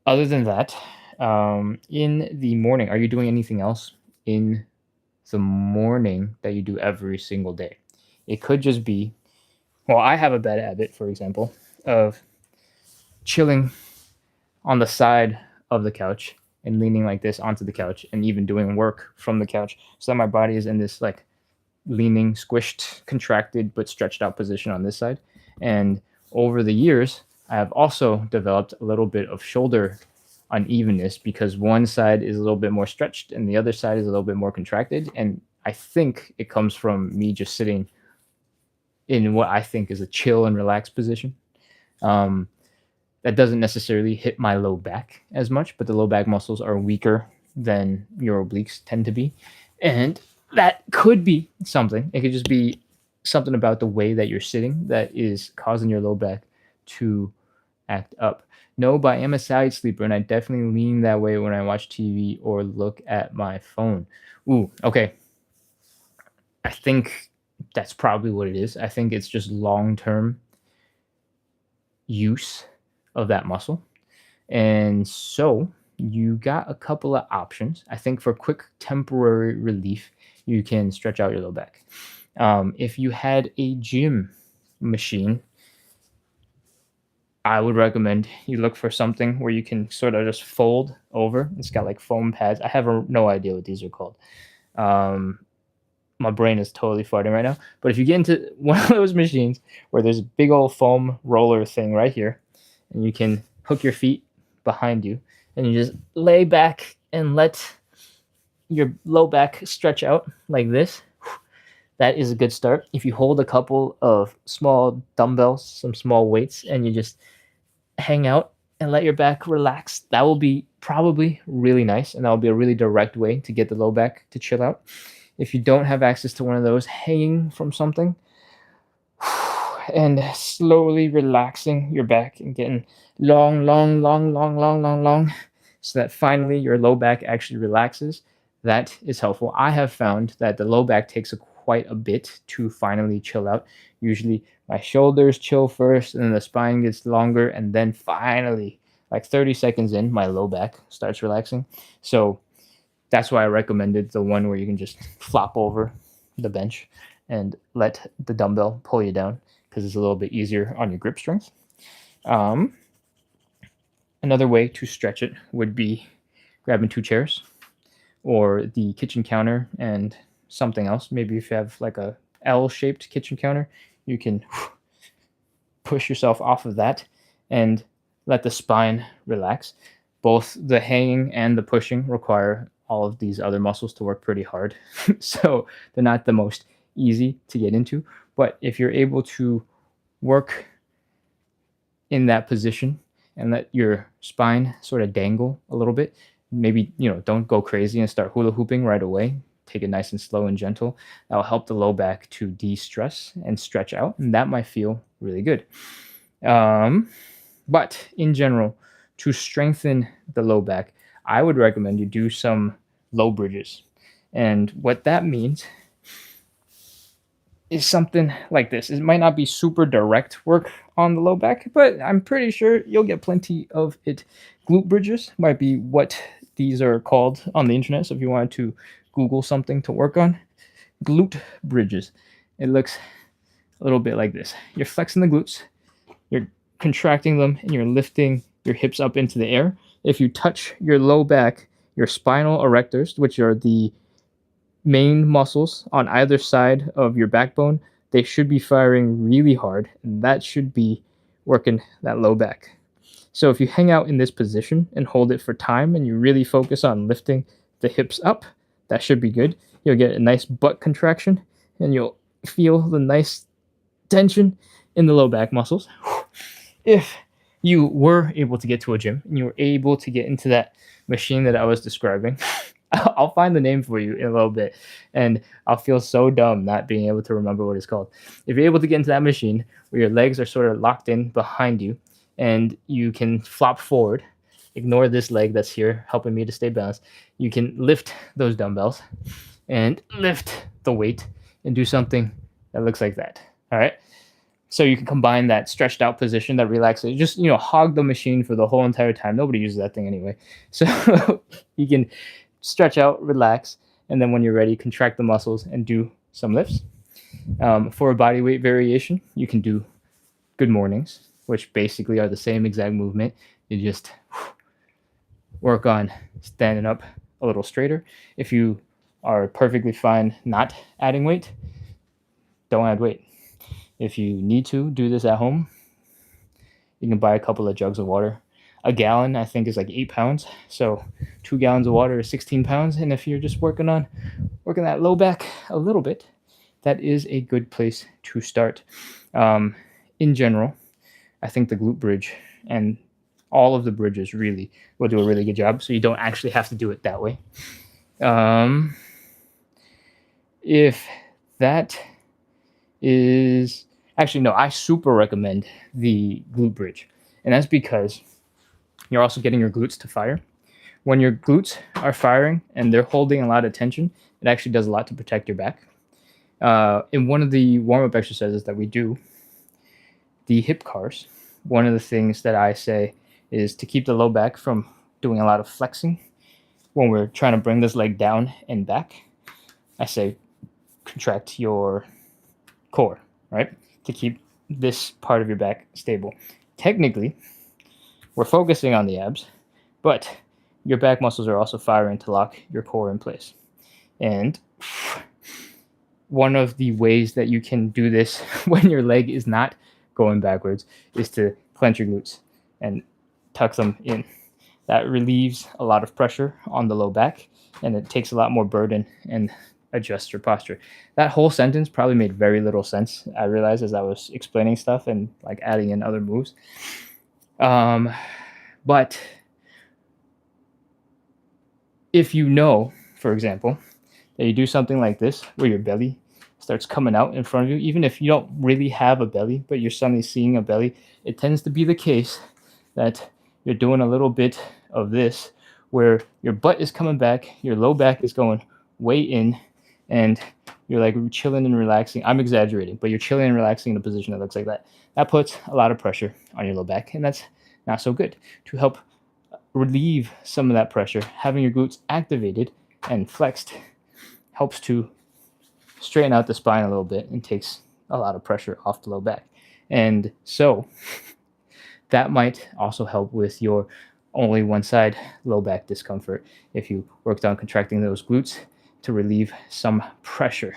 Other than that, in the morning, are you doing anything else in the morning that you do every single day? It could just be, well, I have a bad habit, for example, of chilling on the side of the couch and leaning like this onto the couch and even doing work from the couch so that my body is in this like leaning, squished, contracted, but stretched out position on this side. And over the years, I have also developed a little bit of shoulder unevenness because one side is a little bit more stretched and the other side is a little bit more contracted. And I think it comes from me just sitting in what I think is a chill and relaxed position. Um, that doesn't necessarily hit my low back as much, but the low back muscles are weaker than your obliques tend to be. And that could be something. It could just be something about the way that you're sitting that is causing your low back to act up. No, but I am a side sleeper and I definitely lean that way when I watch TV or look at my phone. Ooh, okay. I think that's probably what it is. I think it's just long term use of that muscle. And so you got a couple of options. I think for quick temporary relief, you can stretch out your low back. If you had a gym machine, I would recommend you look for something where you can sort of just fold over. It's got like foam pads. I have no idea what these are called. Um, my brain is totally farting right now. But if you get into one of those machines where there's a big old foam roller thing right here, and you can hook your feet behind you, and you just lay back and let your low back stretch out like this. That is a good start. If you hold a couple of small dumbbells, some small weights, and you just hang out and let your back relax, that will be probably really nice, and that will be a really direct way to get the low back to chill out. If you don't have access to one of those, hanging from something and slowly relaxing your back and getting long, long, long, long, long, long, long, so that finally your low back actually relaxes. That is helpful. I have found that the low back takes quite a bit to finally chill out. Usually my shoulders chill first, and then the spine gets longer, and then finally, like 30 seconds in, my low back starts relaxing. So that's why I recommended the one where you can just flop over the bench and let the dumbbell pull you down because it's a little bit easier on your grip strength. Um, Another way to stretch it would be grabbing two chairs or the kitchen counter and something else. Maybe if you have like a L-shaped kitchen counter, you can push yourself off of that and let the spine relax. Both the hanging and the pushing require all of these other muscles to work pretty hard. So they're not the most easy to get into. But if you're able to work in that position and let your spine sort of dangle a little bit, maybe, don't go crazy and start hula hooping right away. Take it nice and slow and gentle. That will help the low back to de-stress and stretch out, and that might feel really good. But in general, to strengthen the low back, I would recommend you do some low bridges. And what that means is something like this. It might not be super direct work on the low back, but I'm pretty sure you'll get plenty of it. Glute bridges might be what these are called on the internet. So if you wanted to Google something to work on, glute bridges. It looks a little bit like this. You're flexing the glutes, you're contracting them, and you're lifting your hips up into the air. If you touch your low back, your spinal erectors, which are the main muscles on either side of your backbone, they should be firing really hard, and that should be working that low back. So if you hang out in this position and hold it for time and you really focus on lifting the hips up, that should be good. You'll get a nice butt contraction and you'll feel the nice tension in the low back muscles. If you were able to get to a gym and you were able to get into that machine that I was describing, I'll find the name for you in a little bit, and I'll feel so dumb not being able to remember what it's called. If you're able to get into that machine where your legs are sort of locked in behind you and you can flop forward, ignore this leg that's here helping me to stay balanced. You can lift those dumbbells and lift the weight and do something that looks like that. All right. So you can combine that stretched out position, that relaxation, just hog the machine for the whole entire time. Nobody uses that thing anyway. So you can stretch out, relax, and then when you're ready, contract the muscles and do some lifts. For a body weight variation, you can do good mornings, which basically are the same exact movement. You just work on standing up a little straighter. If you are perfectly fine not adding weight, don't add weight. If you need to do this at home, you can buy a couple of jugs of water. A gallon, I think, is like 8 pounds. So 2 gallons of water is 16 pounds. And if you're just working that low back a little bit, that is a good place to start. In general, I think the glute bridge and all of the bridges really will do a really good job. So you don't actually have to do it that way. If that is actually, no, I super recommend the glute bridge. And that's because you're also getting your glutes to fire. When your glutes are firing and they're holding a lot of tension, it actually does a lot to protect your back. In one of the warm-up exercises that we do, the hip cars, one of the things that I say is to keep the low back from doing a lot of flexing when we're trying to bring this leg down and back. I say contract your core, right? To keep this part of your back stable. Technically, we're focusing on the abs, but your back muscles are also firing to lock your core in place. And one of the ways that you can do this when your leg is not going backwards is to clench your glutes and tuck them in. That relieves a lot of pressure on the low back, and it takes a lot more burden and adjusts your posture. That whole sentence probably made very little sense, I realized, as I was explaining stuff and like adding in other moves. But if you know, for example, that you do something like this where your belly starts coming out in front of you, even if you don't really have a belly, but you're suddenly seeing a belly, it tends to be the case that you're doing a little bit of this where your butt is coming back, your low back is going way in, and you're like chilling and relaxing. I'm exaggerating, but you're chilling and relaxing in a position that looks like that. That puts a lot of pressure on your low back, and that's not so good. To help relieve some of that pressure, having your glutes activated and flexed helps to straighten out the spine a little bit and takes a lot of pressure off the low back. And so that might also help with your only one side low back discomfort if you worked on contracting those glutes to relieve some pressure,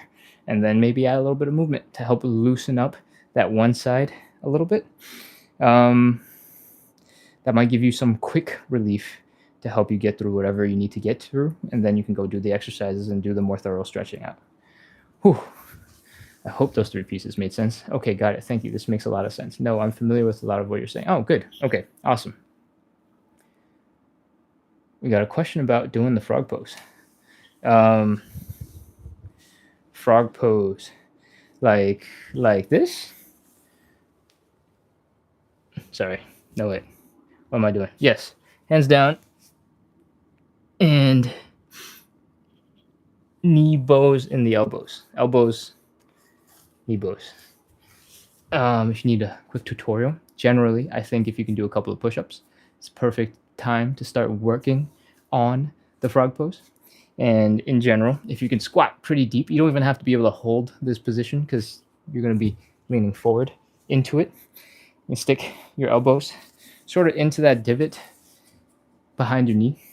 and then maybe add a little bit of movement to help loosen up that one side a little bit. That might give you some quick relief to help you get through whatever you need to get through, and then you can go do the exercises and do the more thorough stretching out. Whew. I hope those 3 pieces made sense. Okay, got it. Thank you. This makes a lot of sense. No, I'm familiar with a lot of what you're saying. Oh, good. Okay, awesome. We got a question about doing the frog pose. Frog pose. Like this? Sorry. No, wait. What am I doing? Yes. Hands down. And knee bows in the elbows. Elbows, knee bows. If you need a quick tutorial, generally, I think if you can do a couple of push-ups, it's a perfect time to start working on the frog pose. And in general, if you can squat pretty deep, you don't even have to be able to hold this position because you're going to be leaning forward into it. You stick your elbows sort of into that divot behind your knee,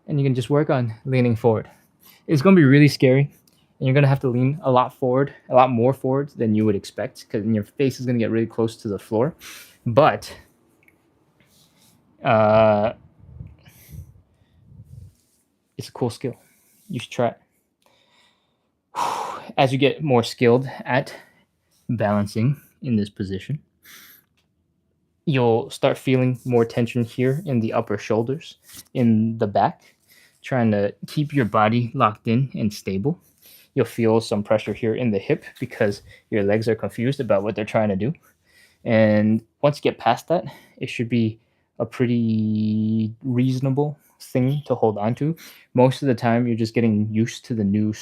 and you can just work on leaning forward. It's going to be really scary, and you're going to have to lean a lot more forward than you would expect, because your face is going to get really close to the floor. But it's a cool skill. You should try it. As you get more skilled at balancing in this position, you'll start feeling more tension here in the upper shoulders, in the back, trying to keep your body locked in and stable. You'll feel some pressure here in the hip because your legs are confused about what they're trying to do. And once you get past that, it should be a pretty reasonable thing to hold on to. Most of the time, you're just getting used to the new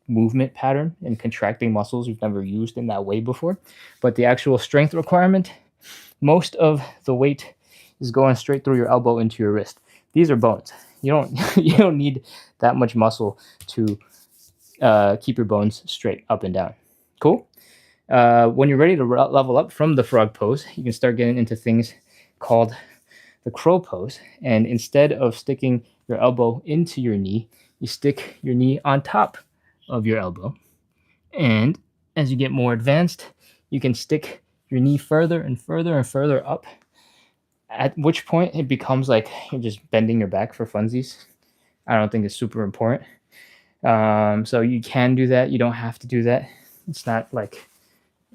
movement pattern and contracting muscles you've never used in that way before. But the actual strength requirement, most of the weight is going straight through your elbow into your wrist. These are bones. You don't you don't need that much muscle to keep your bones straight up and down. Cool. When you're ready to level up from the frog pose, you can start getting into things called the crow pose. And instead of sticking your elbow into your knee, you stick your knee on top of your elbow. And as you get more advanced, you can stick your knee further and further and further up, at which point it becomes like you're just bending your back for funsies. I don't think it's super important. So you can do that. You don't have to do that. It's not like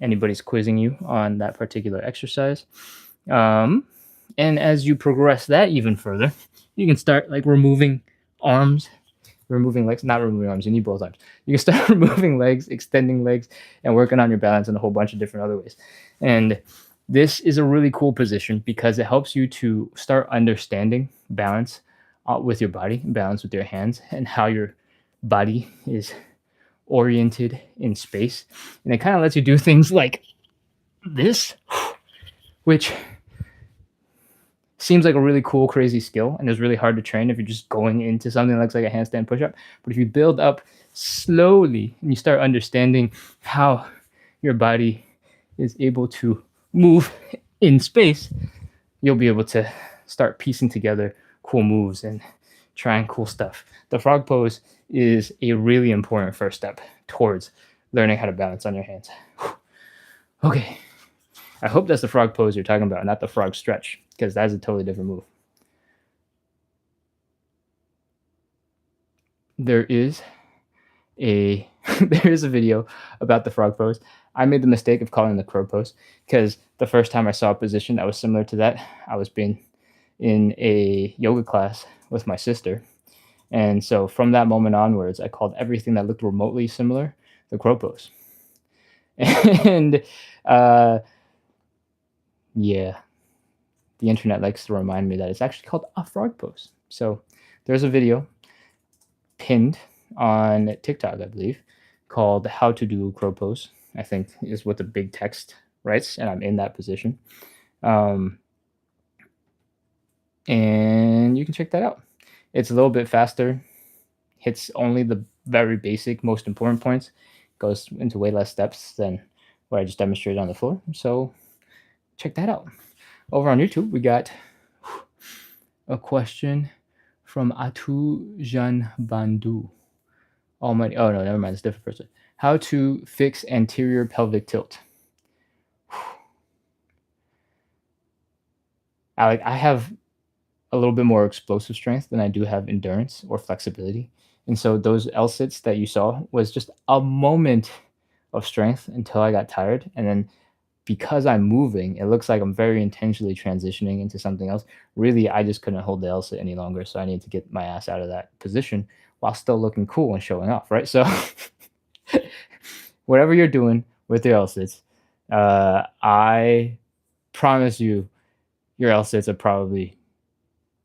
anybody's quizzing you on that particular exercise. And as you progress that even further, you can start like removing arms, removing legs, not removing arms, you need both arms. You can start removing legs, extending legs, and working on your balance in a whole bunch of different other ways. And this is a really cool position because it helps you to start understanding balance with your body, balance with your hands, and how your body is oriented in space. And it kind of lets you do things like this, which seems like a really cool, crazy skill, and is really hard to train if you're just going into something that looks like a handstand push-up. But if you build up slowly and you start understanding how your body is able to move in space, you'll be able to start piecing together cool moves and trying cool stuff. The frog pose is a really important first step towards learning how to balance on your hands. Okay. I hope that's the frog pose you're talking about, not the frog stretch, because that's a totally different move. There is a video about the frog pose. I made the mistake of calling it the crow pose because the first time I saw a position that was similar to that, I was being in a yoga class with my sister. And so from that moment onwards, I called everything that looked remotely similar the crow pose. And yeah, the internet likes to remind me that it's actually called a frog pose. So there's a video pinned on TikTok, I believe, called How to Do Crow Pose, I think is what the big text writes, and I'm in that position. And you can check that out. It's a little bit faster, hits only the very basic, most important points, goes into way less steps than what I just demonstrated on the floor. So check that out. Over on YouTube, we got a question from Atu Jan Bandu. Almighty, oh no, never mind, it's a different person. How to fix anterior pelvic tilt. I have a little bit more explosive strength than I do have endurance or flexibility. And so those L-sits that you saw was just a moment of strength until I got tired. And then because I'm moving, it looks like I'm very intentionally transitioning into something else. Really, I just couldn't hold the L-sit any longer. So I need to get my ass out of that position while still looking cool and showing off, right? So whatever you're doing with your L-sits, I promise you your L-sits are probably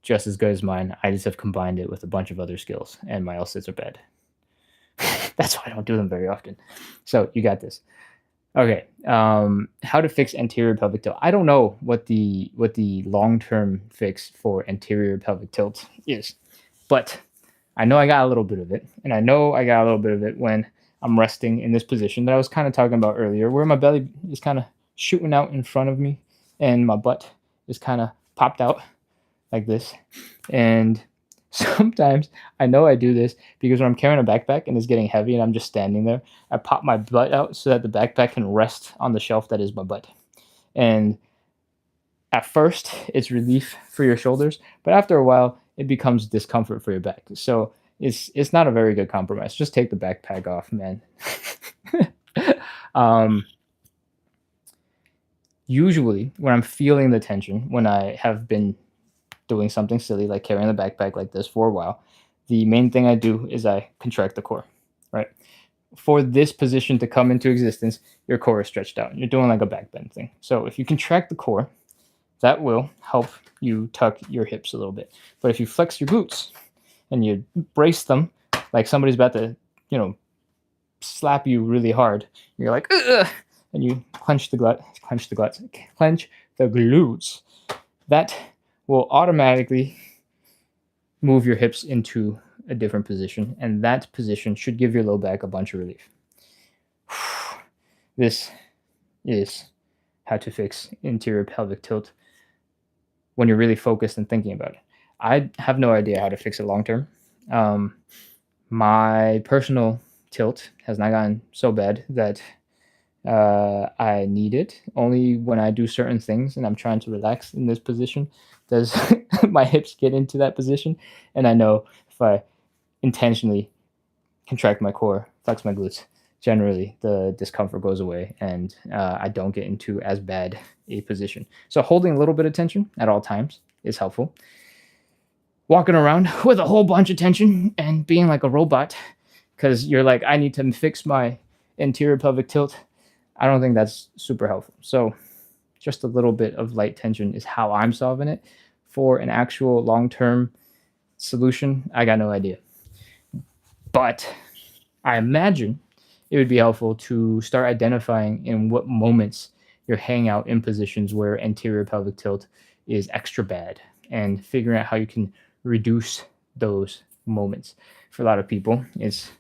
just as good as mine. I just have combined it with a bunch of other skills, and my L-sits are bad. That's why I don't do them very often. So you got this. Okay, how to fix anterior pelvic tilt. I don't know what the long-term fix for anterior pelvic tilt is, but I know I got a little bit of it, and I know I got a little bit of it when I'm resting in this position that I was kind of talking about earlier, where my belly is kind of shooting out in front of me, and my butt is kind of popped out like this. And sometimes I know I do this because when I'm carrying a backpack and it's getting heavy and I'm just standing there, I pop my butt out so that the backpack can rest on the shelf that is my butt. And at first, it's relief for your shoulders, but after a while, it becomes discomfort for your back. So it's not a very good compromise. Just take the backpack off, man. Usually, when I'm feeling the tension, when I have been doing something silly like carrying the backpack like this for a while, the main thing I do is I contract the core, right? For this position to come into existence, your core is stretched out. You're doing like a back bend thing. So if you contract the core, that will help you tuck your hips a little bit. But if you flex your glutes and you brace them like somebody's about to, slap you really hard, you're like, ugh, and you clench the glutes, that will automatically move your hips into a different position, and that position should give your low back a bunch of relief. This is how to fix anterior pelvic tilt when you're really focused and thinking about it. I have no idea how to fix it long term. My personal tilt has not gotten so bad that I need it. Only when I do certain things and I'm trying to relax in this position does my hips get into that position. And I know if I intentionally contract my core, flex my glutes, generally the discomfort goes away and I don't get into as bad a position. So holding a little bit of tension at all times is helpful. Walking around with a whole bunch of tension and being like a robot because you're like, I need to fix my anterior pelvic tilt, I don't think that's super helpful. So just a little bit of light tension is how I'm solving it. For an actual long-term solution, I got no idea. But I imagine it would be helpful to start identifying in what moments you're hanging out in positions where anterior pelvic tilt is extra bad and figuring out how you can reduce those moments. For a lot of people, it's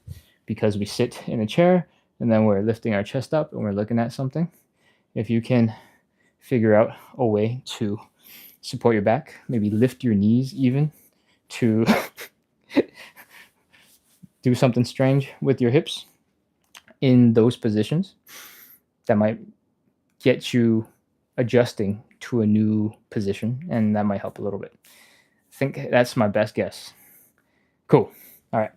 because we sit in a chair and then we're lifting our chest up and we're looking at something. If you can figure out a way to support your back, maybe lift your knees even to do something strange with your hips in those positions, that might get you adjusting to a new position, and that might help a little bit. I think that's my best guess. Cool. All right.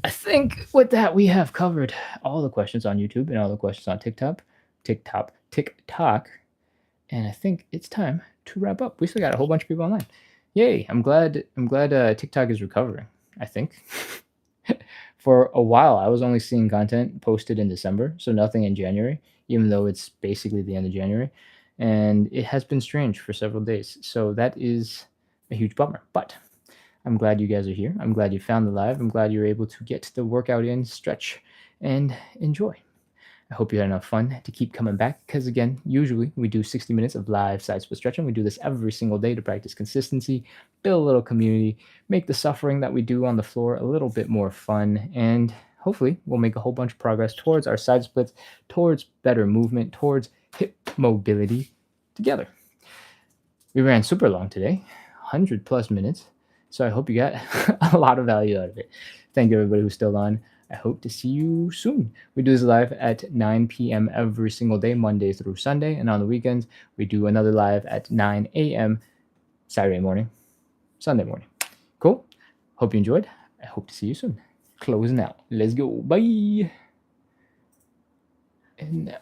I think with that, we have covered all the questions on YouTube and all the questions on TikTok. And I think it's time to wrap up. We still got a whole bunch of people online. Yay. I'm glad TikTok is recovering, I think. For a while, I was only seeing content posted in December, so nothing in January, even though it's basically the end of January. And it has been strange for several days. So that is a huge bummer. But I'm glad you guys are here. I'm glad you found the live. I'm glad you're able to get the workout in, stretch, and enjoy. I hope you had enough fun to keep coming back because, again, usually we do 60 minutes of live side split stretching. We do this every single day to practice consistency, build a little community, make the suffering that we do on the floor a little bit more fun, and hopefully we'll make a whole bunch of progress towards our side splits, towards better movement, towards hip mobility together. We ran super long today, 100 plus minutes, so I hope you got a lot of value out of it. Thank you, everybody who's still on. I hope to see you soon. We do this live at 9 p.m. every single day, Monday through Sunday. And on the weekends, we do another live at 9 a.m. Saturday morning, Sunday morning. Cool. Hope you enjoyed. I hope to see you soon. Closing out. Let's go. Bye. And now.